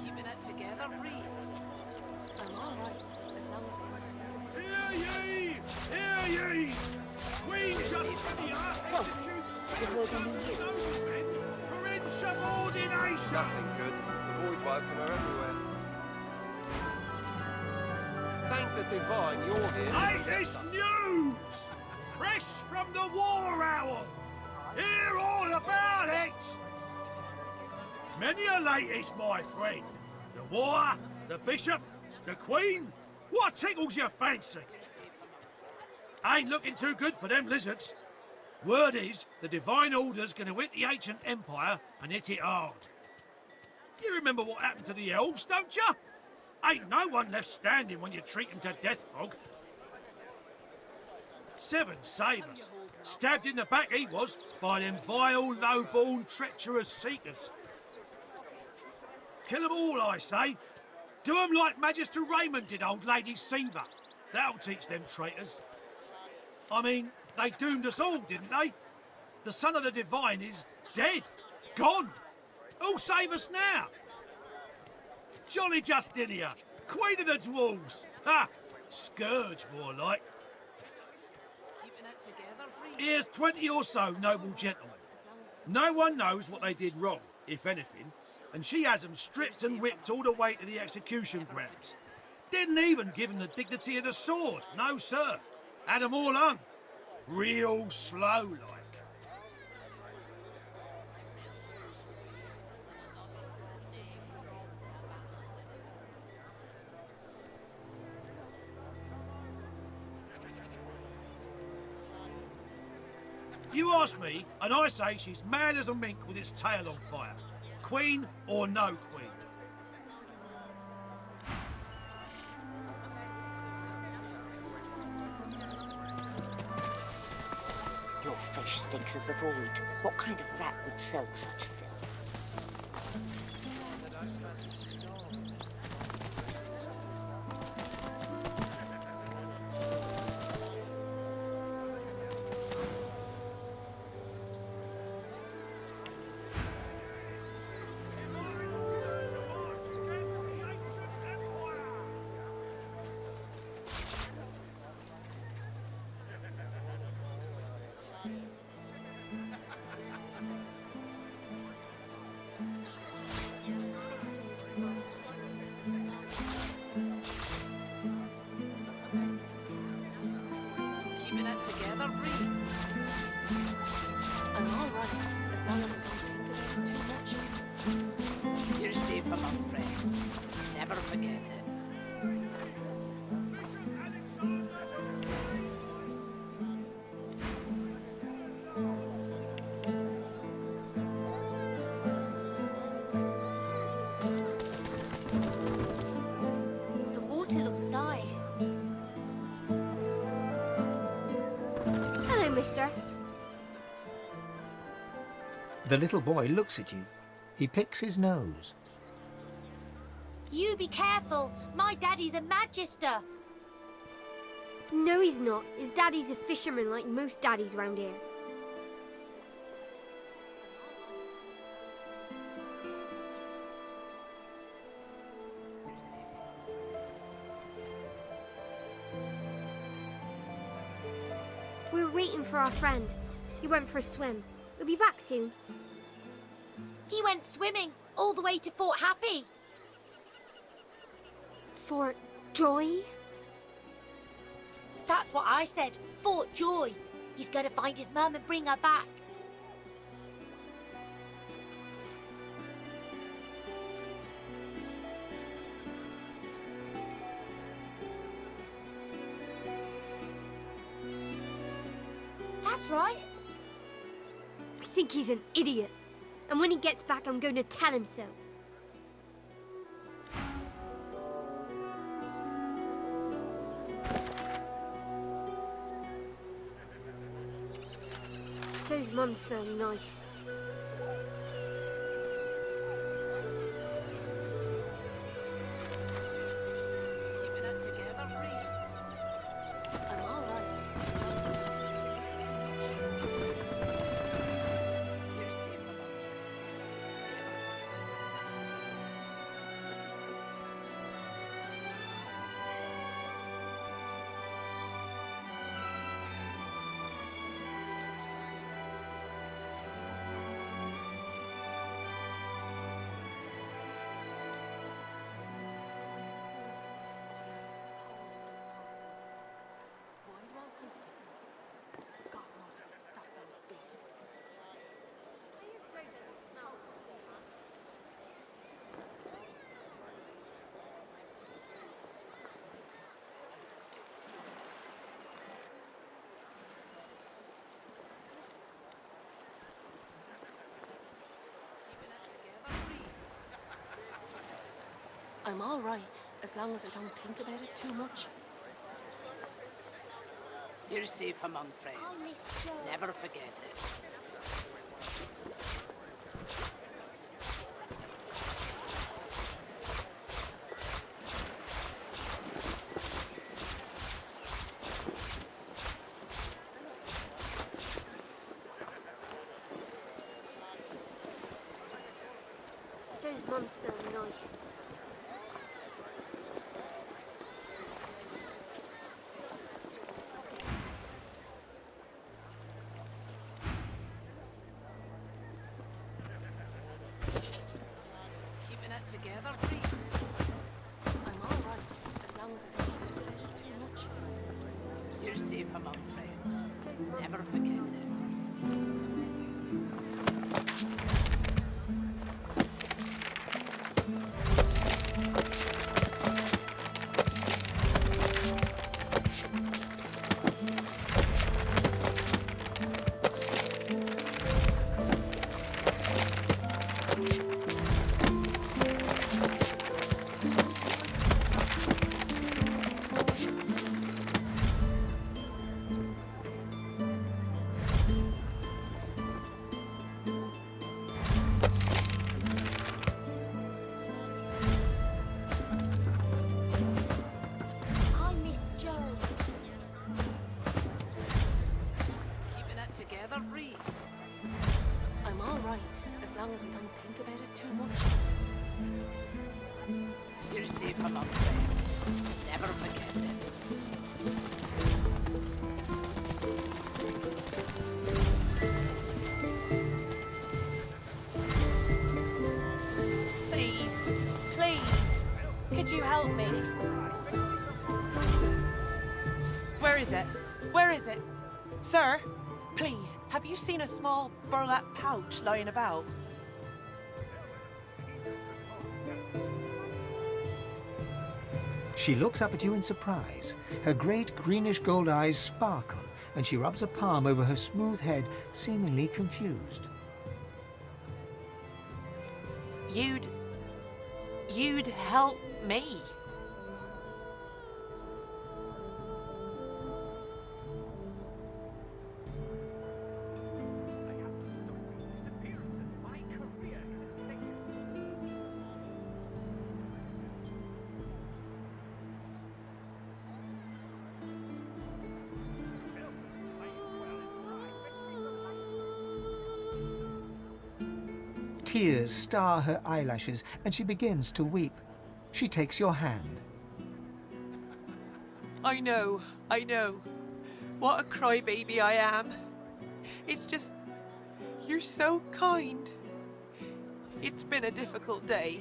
Keeping it together, Bree? I'm all right, as long as I Hear ye! Hear ye! Queen Justinia executes two noblemen for insubordination! Nothing good. The void woken are everywhere. Thank the divine you're here. Latest news! Fresh from the war owl! Hear all about it! Many a latest, my friend. The war, the bishop, the queen. What tickles your fancy? Ain't looking too good for them lizards. Word is, the Divine Order's gonna hit the ancient empire and hit it hard. You remember what happened to the elves, don't you? Ain't no one left standing when you treat them to death fog. 7 savers. Stabbed in the back he was by them vile, low-born, treacherous seekers. Kill 'em all, I say. Do 'em like Magister Raymond did old Lady Siva. That'll teach them traitors. I mean, they doomed us all, didn't they? The son of the Divine is dead. Gone. Who'll save us now? Jolly Justinia, Queen of the Dwarves. Ha! Scourge, more like. Keeping it together, Bree? Here's 20 or so noble gentlemen. No one knows what they did wrong, if anything, and she has them stripped and whipped all the way to the execution grounds. Didn't even give them the dignity of the sword, no sir. Had them all hung. Real slow like. You ask me, and I say she's mad as a mink with its tail on fire. Queen or no queen? Your fish stinks of the void. What kind of rat would sell such filth? it together, Bree. I'm all right, as long as I don't think about it too much. You're safe among friends. Never forget it. The water looks nice. Hello, mister. The little boy looks at you. He picks his nose. You be careful. My daddy's a magister. No, he's not. His daddy's a fisherman like most daddies round here. We're waiting for our friend. He went for a swim. He'll be back soon. He went swimming all the way to Fort Happy. Fort Joy? That's what I said. Fort Joy. He's gonna find his mum and bring her back. That's right. I think he's an idiot. And when he gets back, I'm going to tell him so. Joe's mum smells nice. Keeping it together, Bree. I'm all right. You're safe among friends. I'm all right, as long as I don't think about it too much. You're safe among friends. Never forget it. Joe's mum smells nice. Keeping it together, Bree. I'm all right, as long as I don't think about it too much. You're safe among friends. Never forget it. I miss Joe. Keeping it together, Bree. I'm all right, as long as I don't think about it too much. You're safe among friends. Never forget it. Please, please, could you help me? Where is it? Where is it? Sir, please, have you seen a small burlap pouch lying about? She looks up at you in surprise. Her great greenish-gold eyes sparkle, and she rubs a palm over her smooth head, seemingly confused. You'd help me. Tears star her eyelashes, and she begins to weep. She takes your hand. I know. What a crybaby I am. It's just, you're so kind. It's been a difficult day.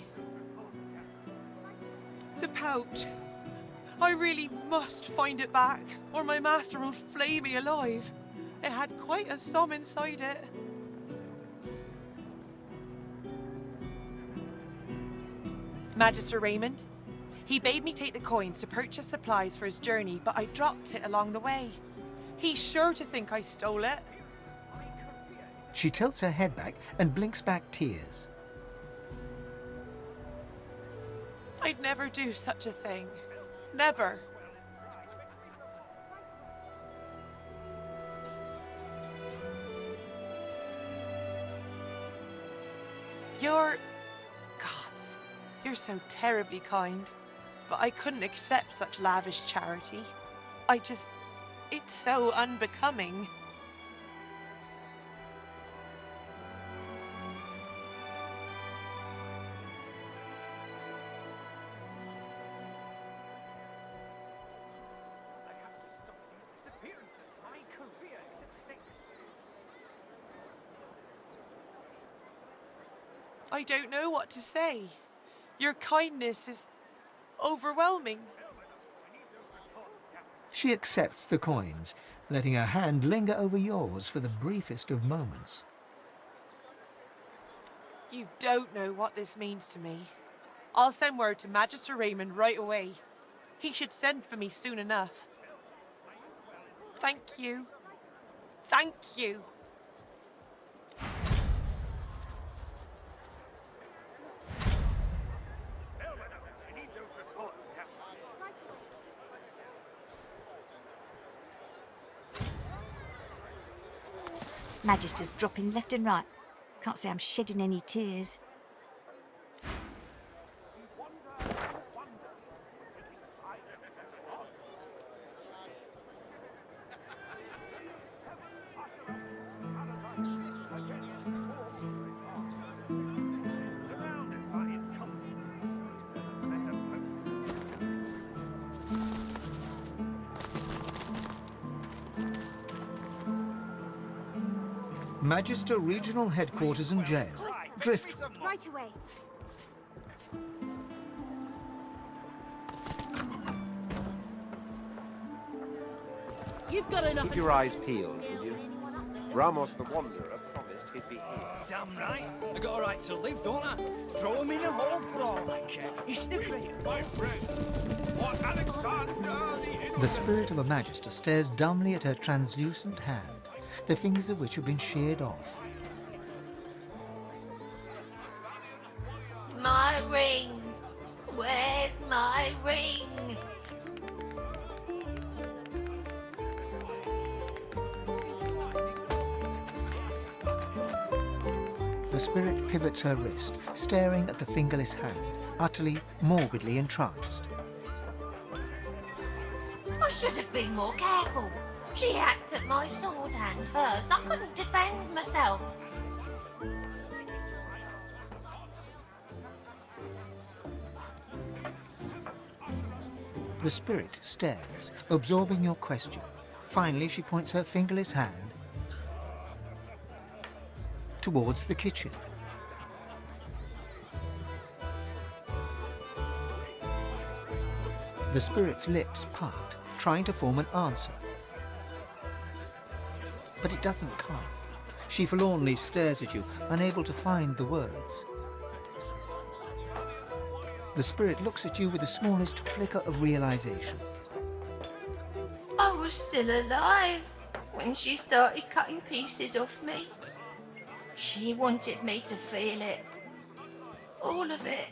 The pouch. I really must find it back, or my master will flay me alive. It had quite a sum inside it. Magister Raymond. He bade me take the coins to purchase supplies for his journey, but I dropped it along the way. He's sure to think I stole it. She tilts her head back and blinks back tears. I'd never do such a thing. Never. You're so terribly kind, but I couldn't accept such lavish charity. It's so unbecoming. I don't know what to say. Your kindness is overwhelming. She accepts the coins, letting her hand linger over yours for the briefest of moments. You don't know what this means to me. I'll send word to Magister Raymond right away. He should send for me soon enough. Thank you. Thank you. Magister's dropping left and right. Can't say I'm shedding any tears. Magister Regional Headquarters and Jail. Drift. Right away. You've got enough. Keep your eyes peeled, will you? Ramos the Wanderer promised he'd be here. Damn right. I got a right to live, don't I? Throw him in a hole for all I care. It's the great. My friends, what Alexander The spirit of a Magister stares dumbly at her translucent hand, the fingers of which have been sheared off. My ring! Where's my ring? The spirit pivots her wrist, staring at the fingerless hand, utterly, morbidly entranced. I should have been more careful. She hacked at my sword hand first. I couldn't defend myself. The spirit stares, absorbing your question. Finally, she points her fingerless hand towards the kitchen. The spirit's lips part, trying to form an answer. but it doesn't come. She forlornly stares at you, unable to find the words. The spirit looks at you with the smallest flicker of realization. I was still alive when she started cutting pieces off me. She wanted me to feel it. All of it.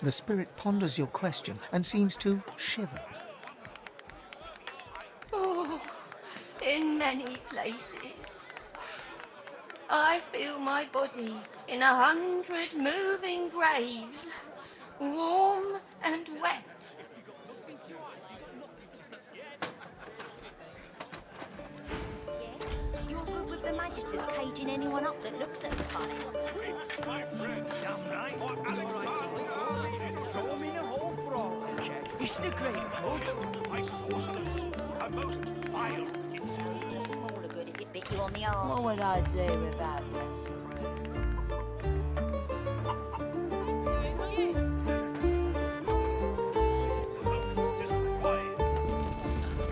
The spirit ponders your question and seems to shiver. Oh, in many places. I feel my body in 100 moving graves, warm and wet. You're good with the Magisters caging anyone up that looks at us funny. My friend, damn right. You're all right to live. Throw him in a hole for all I care. It's the greater good. My sorcerers, a most vile incident. It's a smaller good if it bit you on the arse. What would I do without you?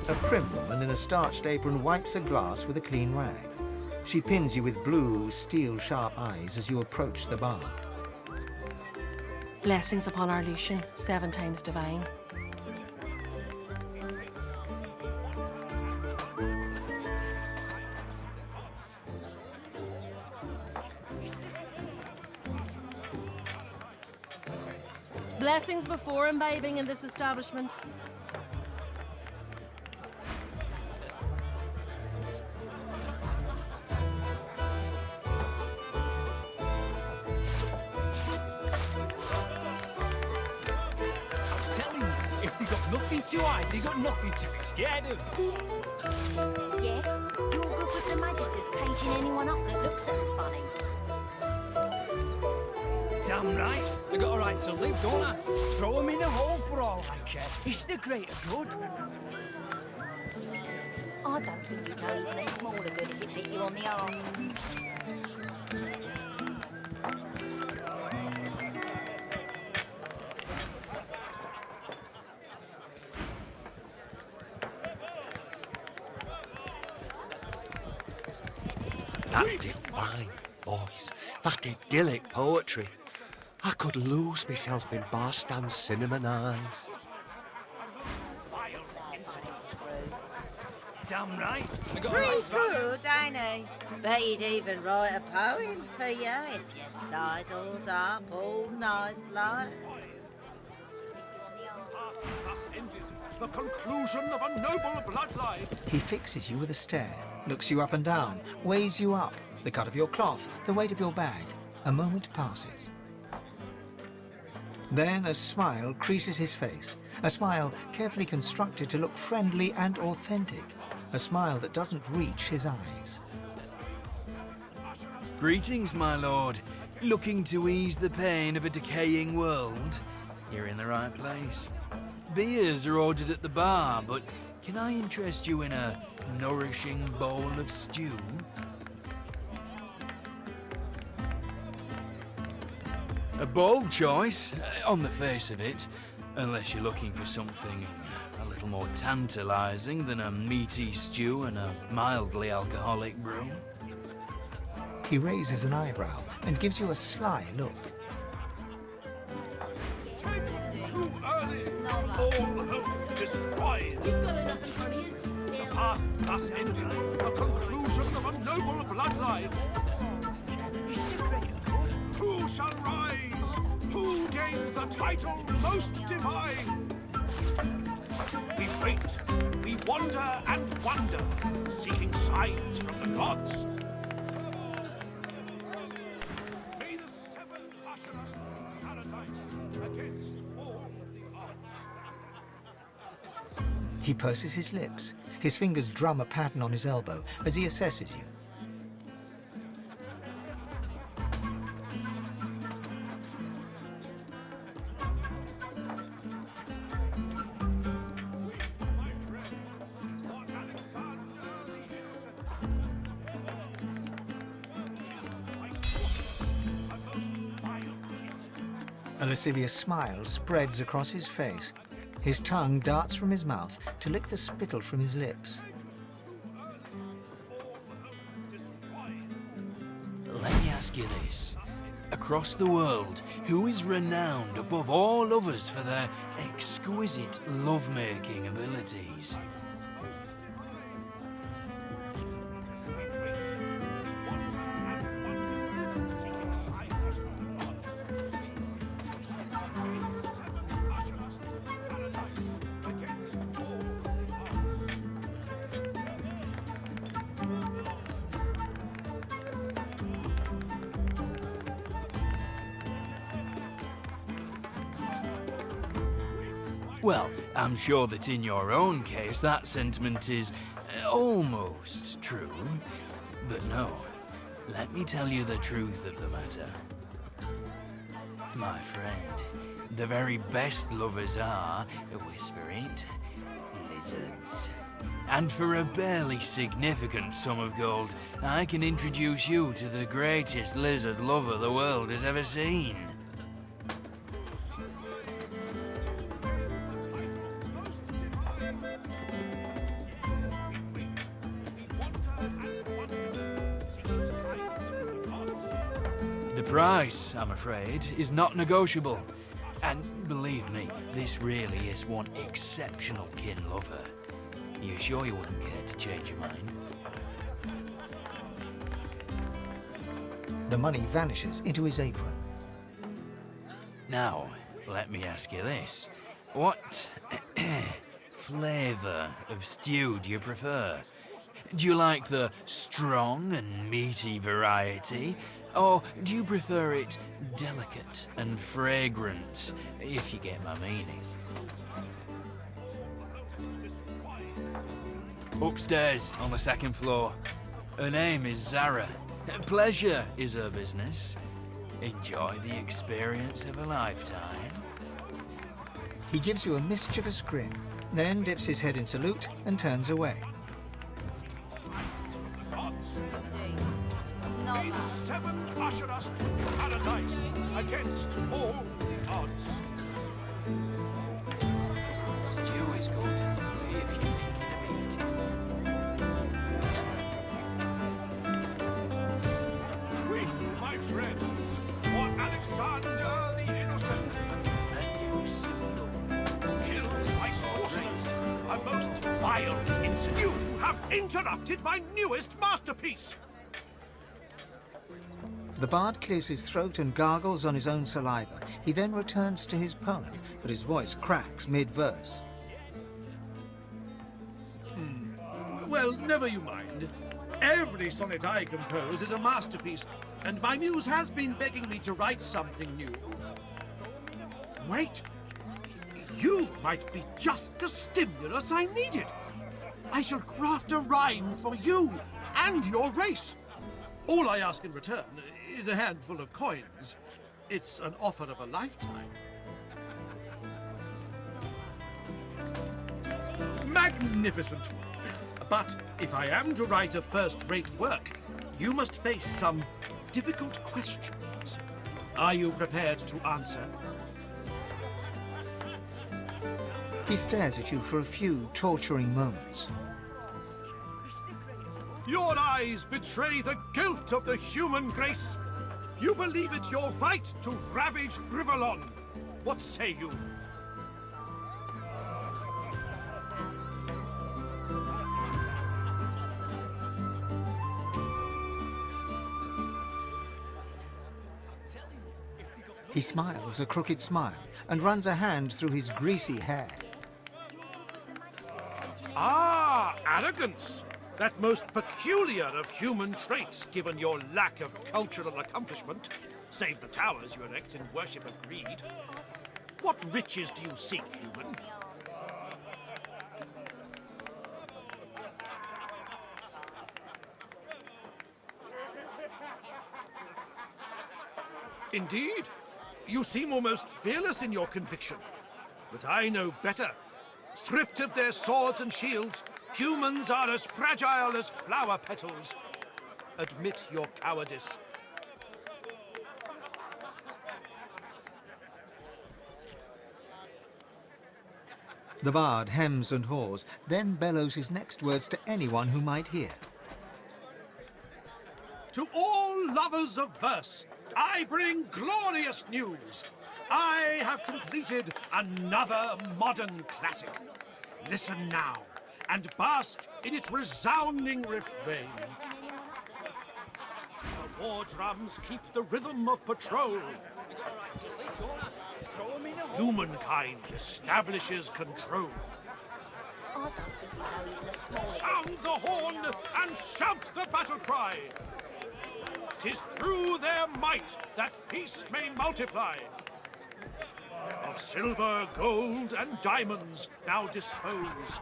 A prim woman in a starched apron wipes a glass with a clean rag. She pins you with blue, steel-sharp eyes as you approach the bar. Blessings upon our Lucian, 7 times divine. Blessings before imbibing in this establishment. Nothing to hide, they got nothing to be scared of. Yeah, you're good with the Magisters caging anyone up that looks at them funny. Damn right, they got a right to live, don't I? Throw them in a hole for all I care. It's the greater good. I don't think you know even a smaller good if it bit you on the arse. That divine voice, that idyllic poetry. I could lose myself in Barstan's cinnamon eyes. Damn right. Pretty good, ain't he? Bet he'd even write a poem for you if you sidled up all nice like. Thus ended the conclusion of a noble bloodline. He fixes you with a stare, looks you up and down, weighs you up, the cut of your cloth, the weight of your bag. A moment passes. Then a smile creases his face, a smile carefully constructed to look friendly and authentic, a smile that doesn't reach his eyes. Greetings, my lord. Looking to ease the pain of a decaying world? You're in the right place. Beers are ordered at the bar, but can I interest you in a nourishing bowl of stew? A bold choice, on the face of it, unless you're looking for something a little more tantalizing than a meaty stew and a mildly alcoholic brew. He raises an eyebrow and gives you a sly look. Too early. All hope destroyed. You've got enough in front of you. The path thus ended, the conclusion of a noble bloodline. Who shall rise? Who gains the title most divine? We wait, we wander and wonder, seeking signs from the gods. May the 7 usher us to paradise against all the odds. He purses his lips. His fingers drum a pattern on his elbow as he assesses you. A lascivious smile spreads across his face. His tongue darts from his mouth to lick the spittle from his lips. Let me ask you this. Across the world, who is renowned above all others for their exquisite lovemaking abilities? Well, I'm sure that in your own case that sentiment is almost true. But no, let me tell you the truth of the matter. My friend, the very best lovers are, whisper it, lizards. And for a barely significant sum of gold, I can introduce you to the greatest lizard lover the world has ever seen. The price, I'm afraid, is not negotiable. And believe me, this really is one exceptional kin lover. You sure you wouldn't care to change your mind? The money vanishes into his apron. Now, let me ask you this. What flavour of stew do you prefer? Do you like the strong and meaty variety? Or do you prefer it delicate and fragrant, if you get my meaning? Upstairs, on the second floor. Her name is Zara. Pleasure is her business. Enjoy the experience of a lifetime. He gives you a mischievous grin, then dips his head in salute and turns away. 87 usher us to paradise against all odds. Stew is good if you We, my friends, for Alexander the Innocent. Killed by sorcerers, a most vile incident. You have interrupted my newest masterpiece. The bard clears his throat and gargles on his own saliva. He then returns to his poem, but his voice cracks mid-verse. Well, never you mind. Every sonnet I compose is a masterpiece, and my muse has been begging me to write something new. Wait! You might be just the stimulus I needed. I shall craft a rhyme for you and your race. All I ask in return is a handful of coins. It's an offer of a lifetime. Magnificent! But if I am to write a first-rate work, you must face some difficult questions. Are you prepared to answer? He stares at you for a few torturing moments. Your eyes betray the guilt of the human race. You believe it your right to ravage Rivalon. What say you? He smiles a crooked smile and runs a hand through his greasy hair. Ah, arrogance! That most peculiar of human traits, given your lack of cultural accomplishment. Save the towers you erect in worship of greed. What riches do you seek, human? Indeed. You seem almost fearless in your conviction. But I know better. Stripped of their swords and shields, humans are as fragile as flower petals. Admit your cowardice. The bard hems and haws, then bellows his next words to anyone who might hear. To all lovers of verse, I bring glorious news. I have completed another modern classic. Listen now, and bask in its resounding refrain. The war drums keep the rhythm of patrol. Humankind establishes control. Sound the horn and shout the battle cry. 'Tis through their might that peace may multiply. Of silver, gold, and diamonds now dispose.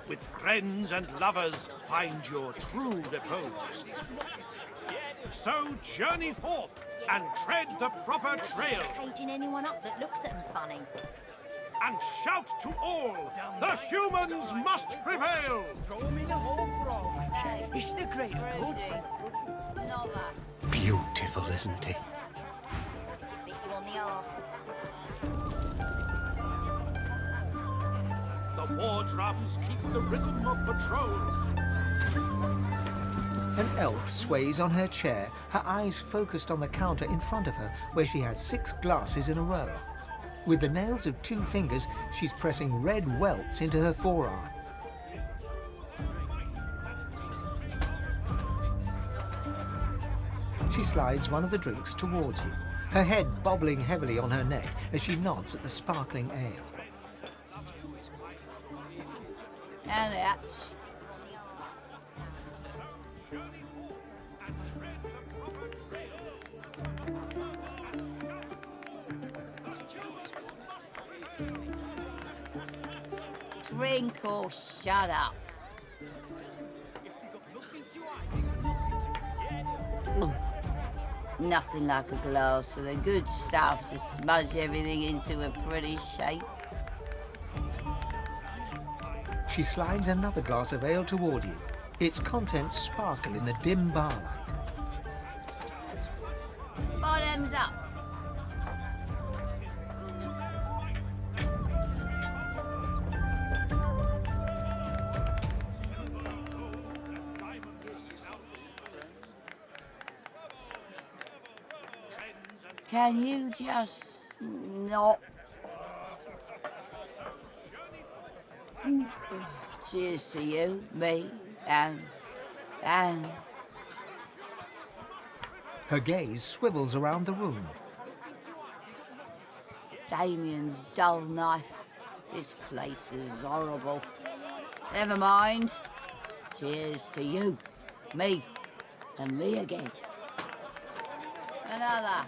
With friends and lovers find your true repose. So journey forth and tread the proper trail. Caging anyone up that looks at them funny. And shout to all, the humans must prevail. Throw him in a hole for all I care. It's the greater good. Beautiful, isn't he? Beat you on the arse. The war drums keep the rhythm of patrol. An elf sways on her chair, her eyes focused on the counter in front of her, where she has 6 glasses in a row. With the nails of 2 fingers, she's pressing red welts into her forearm. She slides one of the drinks towards you, her head bobbling heavily on her neck as she nods at the sparkling ale. And that's... Drink or shut up. Nothing like a glass of the good stuff to smudge everything into a pretty shape. She slides another glass of ale toward you. Its contents sparkle in the dim barlight. Bottoms up. Can you just not? Cheers to you, me, and... Her gaze swivels around the room. Damien's dull knife. This place is horrible. Never mind. Cheers to you, me, and me again. Another.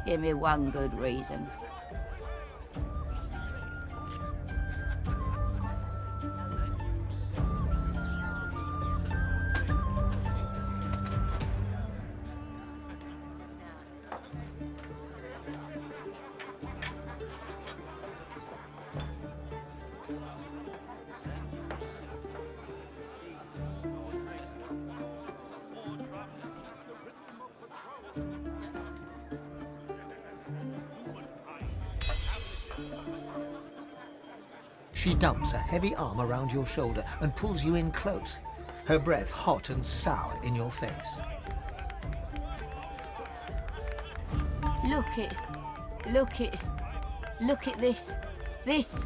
Give me one good reason. She dumps a heavy arm around your shoulder and pulls you in close, her breath hot and sour in your face. Look at this. This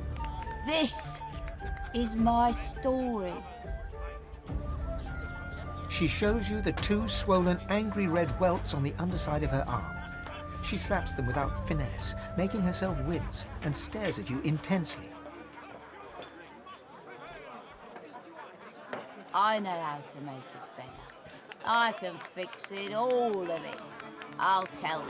is my story. She shows you the 2 swollen, angry red welts on the underside of her arm. She slaps them without finesse, making herself wince, and stares at you intensely. I know how to make it better. I can fix it, all of it. I'll tell you.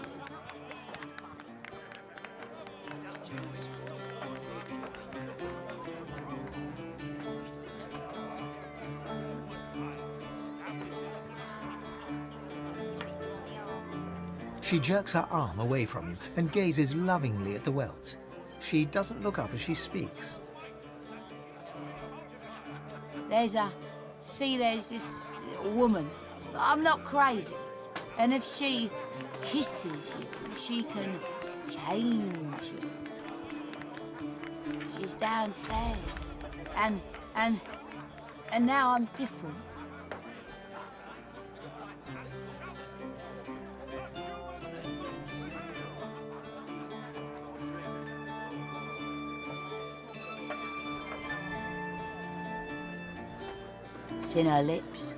She jerks her arm away from you and gazes lovingly at the welts. She doesn't look up as she speaks. There's this woman. I'm not crazy. And if she kisses you, she can change you. She's downstairs. And now I'm different. It's in her lips.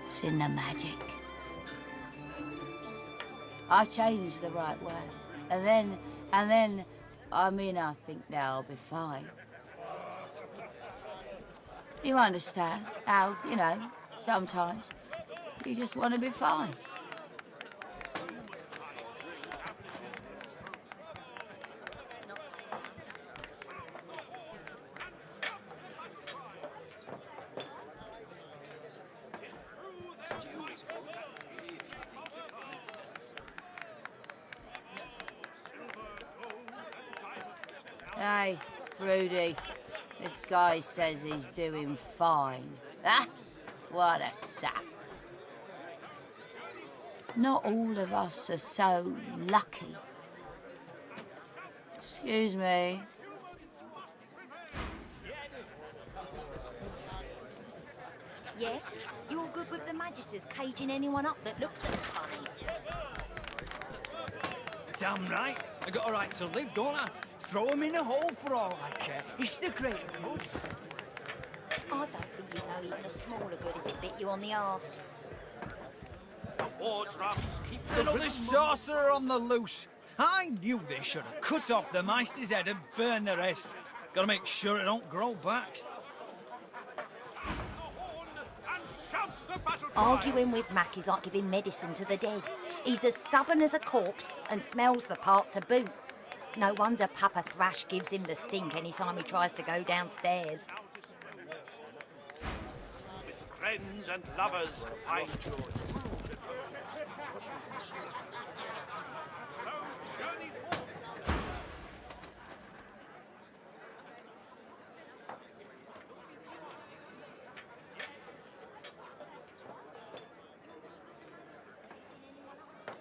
It's in the magic. I changed the right way. And then, I think now I'll be fine. You understand how, sometimes you just want to be fine. Hey, Rudy, this guy says he's doing fine. Ah, what a sap. Not all of us are so lucky. Excuse me. Yeah? You're good with the Magisters caging anyone up that looks at them funny. Damn right. I got a right to live, don't I? Throw him in a hole for all I care. It's the greater good. I don't think you'd know even a smaller good if it bit you on the arse. The war drums keep another sorcerer on the loose. I knew they should have cut off the Meister's head and burned the rest. Gotta make sure it don't grow back. Arguing with Mac is like giving medicine to the dead. He's as stubborn as a corpse and smells the part to boot. No wonder Papa Thrash gives him the stink any time he tries to go downstairs. With friends and lovers, find George.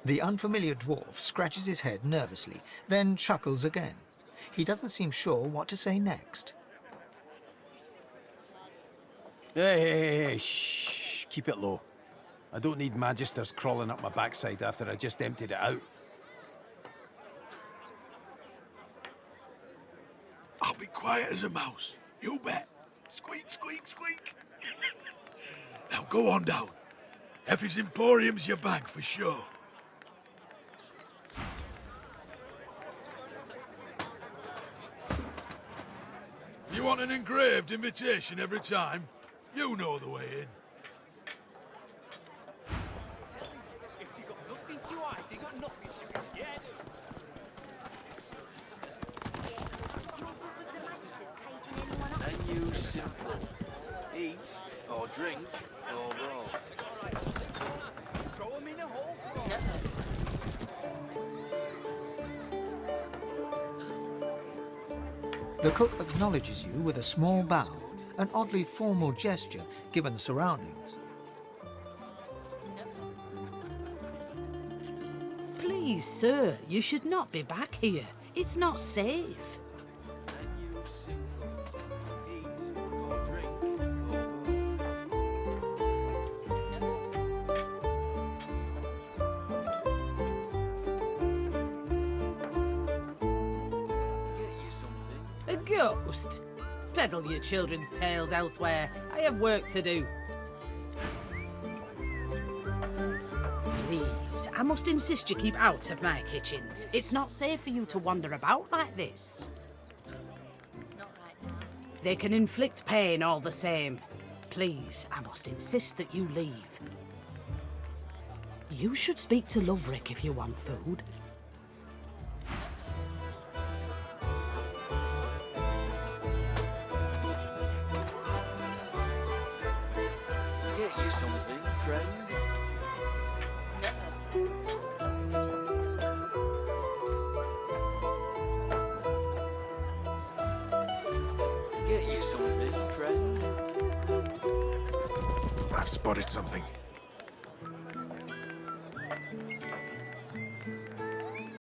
The unfamiliar dwarf scratches his head nervously, then chuckles again. He doesn't seem sure what to say next. Hey, shh, keep it low. I don't need Magisters crawling up my backside after I just emptied it out. I'll be quiet as a mouse. You bet. Squeak, squeak, squeak. Now go on down. Effie's Emporium's your bag for sure. You want an engraved invitation every time? You know the way in. If you got nothing to hide, they got nothing to be scared of. Then you simple. Eat, or drink, or roll. Throw him in a hole for all. The cook acknowledges you with a small bow, an oddly formal gesture given the surroundings. Please, sir, you should not be back here. It's not safe. A ghost? Peddle your children's tales elsewhere. I have work to do. Please, I must insist you keep out of my kitchens. It's not safe for you to wander about like this. They can inflict pain all the same. Please, I must insist that you leave. You should speak to Loverick if you want food. Get you something, friend. spotted something.